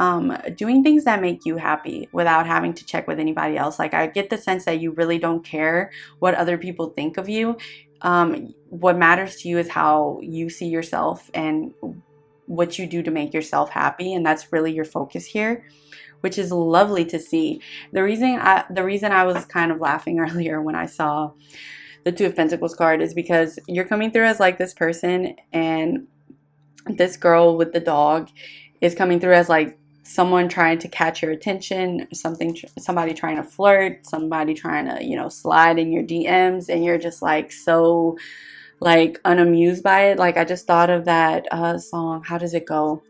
doing things that make you happy without having to check with anybody else. Like I get the sense that you really don't care what other people think of you. What matters to you is how you see yourself and what you do to make yourself happy, and that's really your focus here, which is lovely to see. The reason I was kind of laughing earlier when I saw the Two of Pentacles card is because you're coming through as like this person, and this girl with the dog is coming through as like someone trying to catch your attention, somebody trying to flirt, somebody trying to, you know, slide in your DMs, and you're just like so like unamused by it. Like I just thought of that song. How does it go?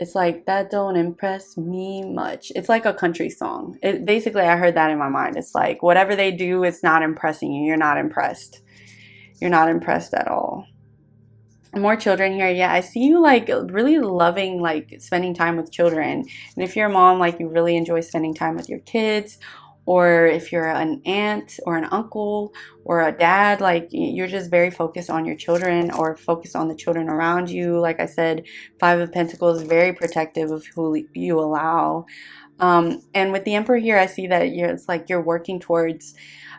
It's like, that don't impress me much. It's like a country song. Basically, I heard that in my mind. It's like, whatever they do, it's not impressing you. You're not impressed. You're not impressed at all. More children here. Yeah, I see you like really loving like spending time with children. And if you're a mom, like you really enjoy spending time with your kids. Or if you're an aunt or an uncle or a dad, like you're just very focused on your children or focused on the children around you. Like I said, Five of Pentacles is very protective of who you allow. And with the Emperor here, I see that it's like you're working towards,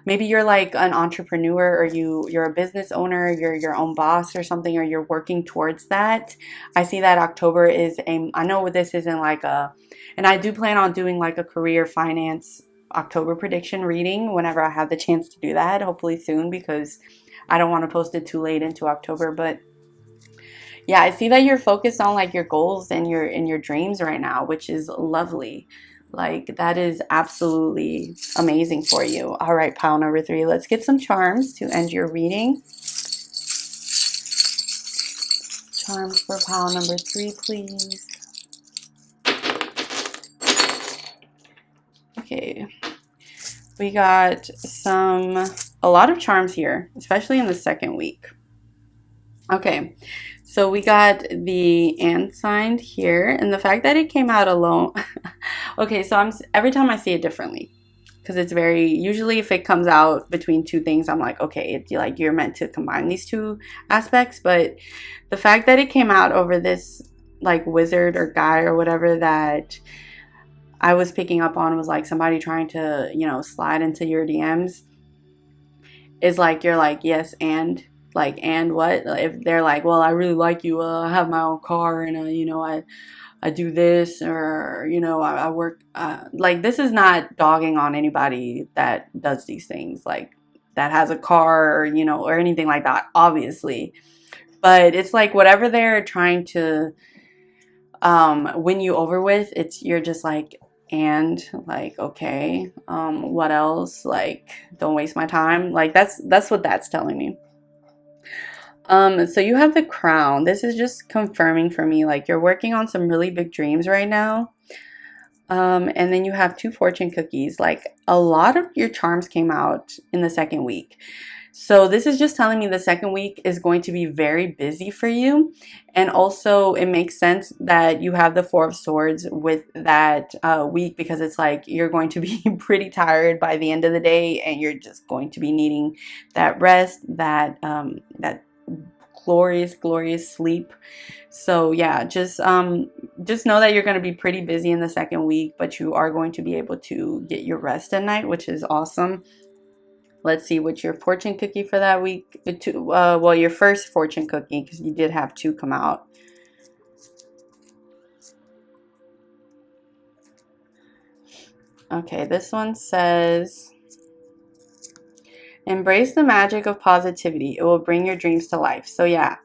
maybe you're like an entrepreneur, or you're a business owner, you're your own boss or something, or you're working towards that. I see that October I know this isn't like and I do plan on doing like a career finance October prediction reading whenever I have the chance to do that, hopefully soon, because I don't want to post it too late into October. But yeah, I see that you're focused on like your goals and your dreams right now, which is lovely. Like that is absolutely amazing for you. All right, pile number 3, let's get some charms to end your reading. Charms for pile number 3, please. Okay, we got a lot of charms here, especially in the second week. Okay, so we got the and sign here, and the fact that it came out alone. Okay, so every time I see it differently. because it's very, usually if it comes out between two things, I'm like, okay, it's like you're meant to combine these two aspects. But the fact that it came out over this like wizard or guy or whatever that I was picking up on was like somebody trying to, you know, slide into your DMs, is like you're like, yes, and like, and what? If they're like, well, I really like you, I have my own car, and you know, I do this, or you know, I work, like, this is not dogging on anybody that does these things, like that has a car, or you know, or anything like that, obviously. But it's like whatever they're trying to win you over with, it's, you're just like, and like, okay, what else? Like, don't waste my time. Like, that's what that's telling me. So you have the crown. This is just confirming for me, like, you're working on some really big dreams right now. And then you have two fortune cookies. Like, a lot of your charms came out in the second week. So this is just telling me the second week is going to be very busy for you. And also it makes sense that you have the Four of Swords with that week, because it's like you're going to be pretty tired by the end of the day, and you're just going to be needing that rest, that glorious sleep. So yeah, just know that you're going to be pretty busy in the second week, but you are going to be able to get your rest at night, which is awesome. Let's see what your fortune cookie for that week. Well, your first fortune cookie, because you did have two come out. Okay, this one says, embrace the magic of positivity. It will bring your dreams to life. So yeah,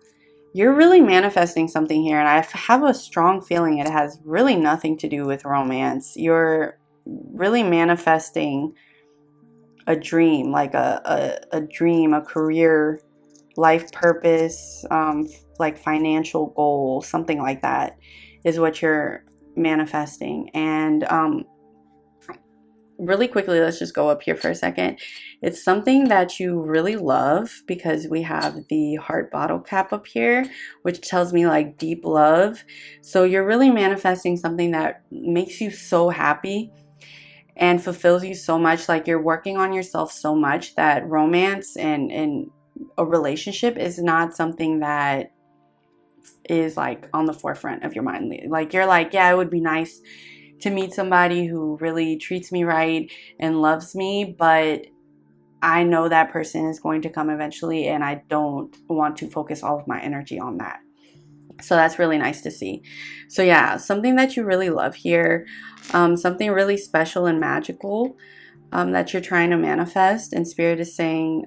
you're really manifesting something here, and I have a strong feeling it has really nothing to do with romance. You're really manifesting a dream, like a dream, a career, life purpose, like financial goal, something like that is what you're manifesting. And really quickly, let's just go up here for a second. It's something that you really love, because we have the heart bottle cap up here, which tells me like deep love. So you're really manifesting something that makes you so happy and fulfills you so much. Like, you're working on yourself so much that romance and a relationship is not something that is like on the forefront of your mind. Like, you're like, yeah, it would be nice to meet somebody who really treats me right and loves me, but I know that person is going to come eventually, and I don't want to focus all of my energy on that. So that's really nice to see. So yeah, something that you really love here, something really special and magical that you're trying to manifest, and Spirit is saying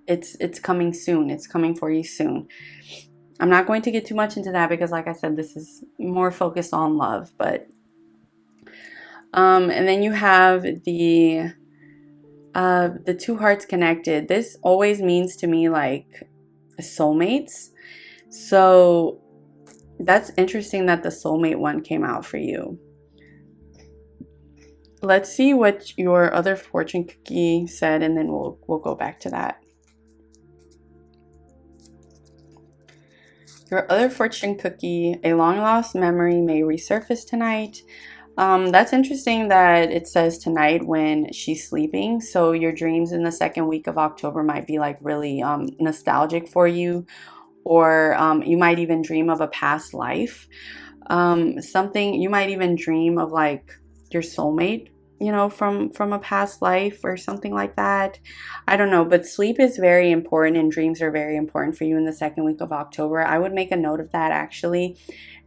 it's coming soon. It's coming for you soon. I'm not going to get too much into that, because like I said, this is more focused on love. But and then you have the two hearts connected. This always means to me like soulmates. So that's interesting that the soulmate one came out for you. Let's see what your other fortune cookie said, and then we'll go back to that. Your other fortune cookie, a long lost memory may resurface tonight. That's interesting that it says tonight when she's sleeping. So your dreams in the second week of October might be like really nostalgic for you, or you might even dream of a past life. Something, you might even dream of like your soulmate, you know, from a past life or something like that. I don't know, but sleep is very important, and dreams are very important for you in the second week of October. I would make a note of that actually,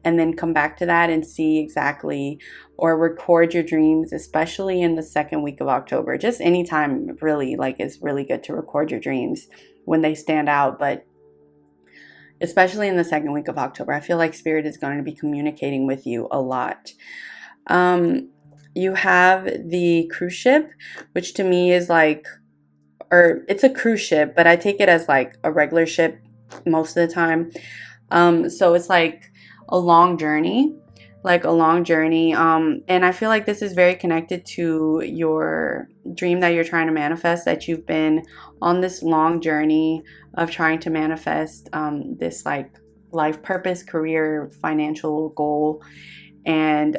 and then come back to that and see exactly, or record your dreams, especially in the second week of October. Just anytime really, like, it's really good to record your dreams when they stand out, but especially in the second week of October. I feel like Spirit is going to be communicating with you a lot. You have the cruise ship, which to me is like, or it's a cruise ship, but I take it as like a regular ship most of the time. So it's like a long journey, and I feel like this is very connected to your dream that you're trying to manifest, that you've been on this long journey of trying to manifest this like life purpose, career, financial goal, and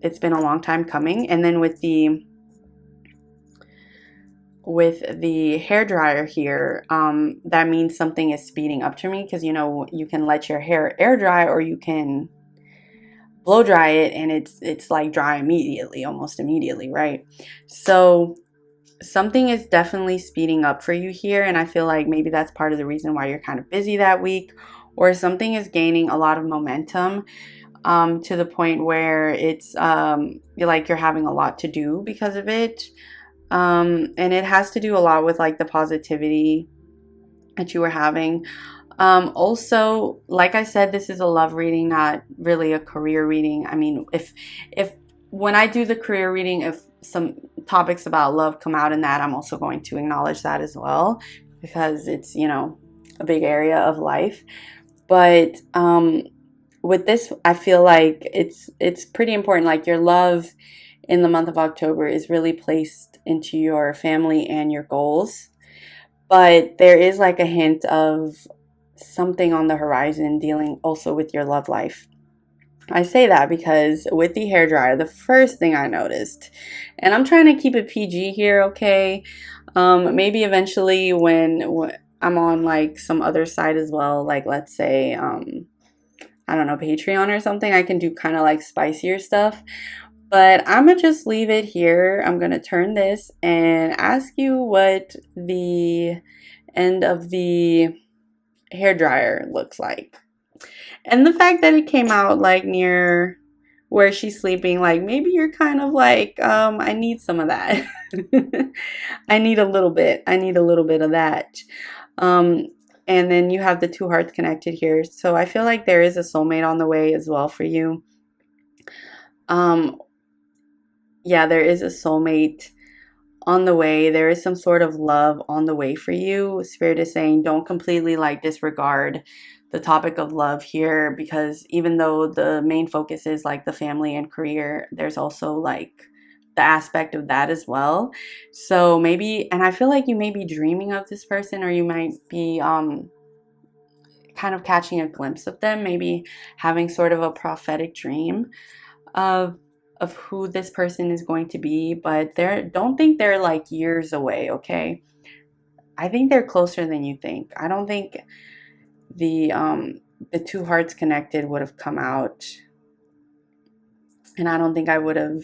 it's been a long time coming. And then with the with the hair dryer here, that means something is speeding up to me, because you know, you can let your hair air dry or you can blow dry it and it's like dry immediately, almost immediately, right? So something is definitely speeding up for you here, and I feel like maybe that's part of the reason why you're kind of busy that week, or something is gaining a lot of momentum, to the point where it's you're having a lot to do because of it. And it has to do a lot with like the positivity that you were having. Also, like I said, this is a love reading, not really a career reading. I mean, if when I do the career reading, if some topics about love come out in that, I'm also going to acknowledge that as well, because it's, you know, a big area of life. But with this, I feel like it's pretty important. Like, your love in the month of October is really placed into your family and your goals. But there is like a hint of something on the horizon dealing also with your love life. I say that because with the hairdryer, the first thing I noticed, and I'm trying to keep it PG here, okay? Maybe eventually when I'm on like some other site as well, like let's say, I don't know, Patreon or something, I can do kind of like spicier stuff. But I'm gonna just leave it here. I'm gonna turn this and ask you what the end of the hair dryer looks like. And the fact that it came out like near where she's sleeping, like maybe you're kind of like, I need some of that. I need a little bit. I need a little bit of that. Um, and then you have the two hearts connected here. So I feel like there is a soulmate on the way as well for you. Um, yeah, there is a soulmate on the way. There is some sort of love on the way for you. Spirit is saying don't completely like disregard the topic of love here, because even though the main focus is like the family and career, there's also like the aspect of that as well. So maybe, and I feel like you may be dreaming of this person, or you might be kind of catching a glimpse of them, maybe having sort of a prophetic dream of who this person is going to be. But don't think they're like years away, okay? I think they're closer than you think. I don't think the two hearts connected would have come out, and I don't think I would have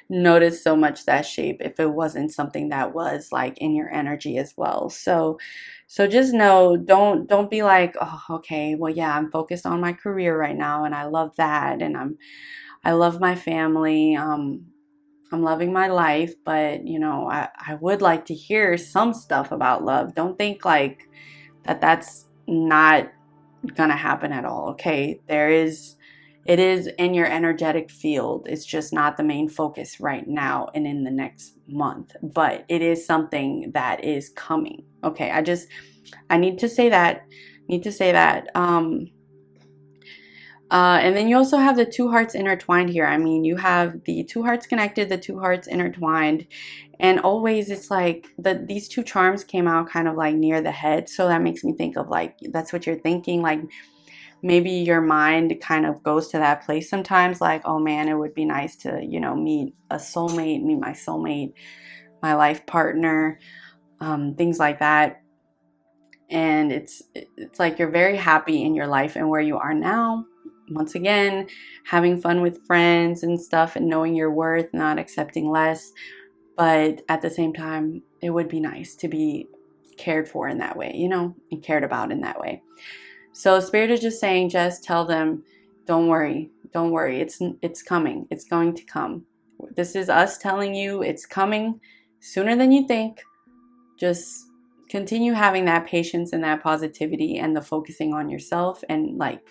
noticed so much that shape if it wasn't something that was like in your energy as well. So just know, don't be like, oh, okay, well, yeah, I'm focused on my career right now and I love that, and I love my family. I'm loving my life, but you know, I would like to hear some stuff about love. Don't think like that's not gonna happen at all. Okay, it is in your energetic field. It's just not the main focus right now and in the next month, but it is something that is coming. Okay, I need to say that. And then you also have the two hearts intertwined here. I mean, you have the two hearts connected, the two hearts intertwined, and always it's like these two charms came out kind of like near the head. So that makes me think of like, that's what you're thinking. Like maybe your mind kind of goes to that place sometimes, like, oh man, it would be nice to, you know, meet my soulmate, my life partner, things like that. And it's like you're very happy in your life and where you are now. Once again, having fun with friends and stuff and knowing your worth, not accepting less. But at the same time, it would be nice to be cared for in that way, you know, and cared about in that way. So Spirit is just saying, just tell them, don't worry. It's coming. It's going to come. This is us telling you it's coming sooner than you think. Just continue having that patience and that positivity and the focusing on yourself, and like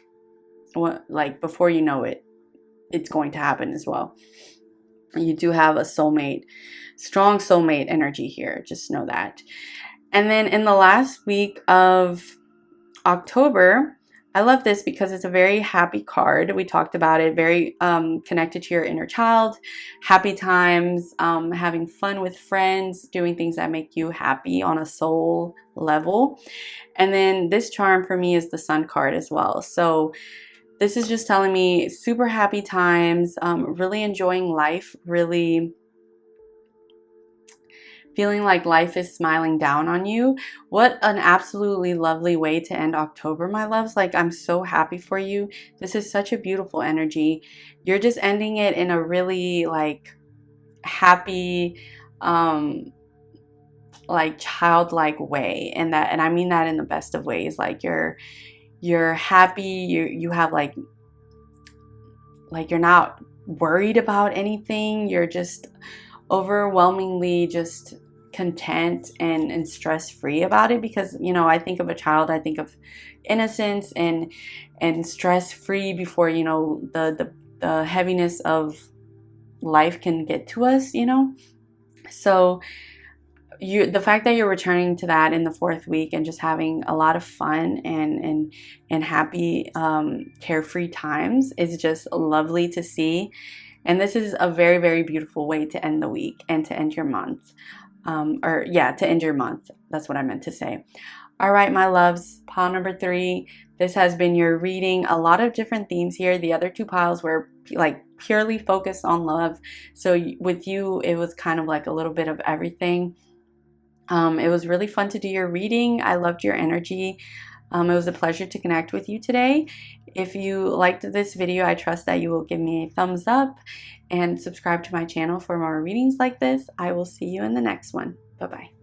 before you know it, it's going to happen as well. You do have a soulmate, strong soulmate energy here. Just know that. And then in the last week of October, I love this because it's a very happy card. We talked about it, very connected to your inner child, happy times, having fun with friends, doing things that make you happy on a soul level. And then this charm for me is the Sun card as well. So this is just telling me super happy times, really enjoying life, really feeling like life is smiling down on you. What an absolutely lovely way to end October, my loves. Like, I'm so happy for you. This is such a beautiful energy. You're just ending it in a really like happy, like childlike way, and I mean that in the best of ways. Like, you're happy, you have like you're not worried about anything. You're just overwhelmingly just content and stress free about it, because you know, I think of a child, I think of innocence and stress free before, you know, the heaviness of life can get to us, you know. So the fact that you're returning to that in the 4th week and just having a lot of fun and happy, carefree times is just lovely to see. And this is a very, very beautiful way to end the week and to end your month. To end your month. That's what I meant to say. All right, my loves, pile number 3. This has been your reading. A lot of different themes here. The other 2 piles were like purely focused on love. So with you, it was kind of like a little bit of everything. It was really fun to do your reading. I loved your energy. It was a pleasure to connect with you today. If you liked this video, I trust that you will give me a thumbs up and subscribe to my channel for more readings like this. I will see you in the next one. Bye-bye.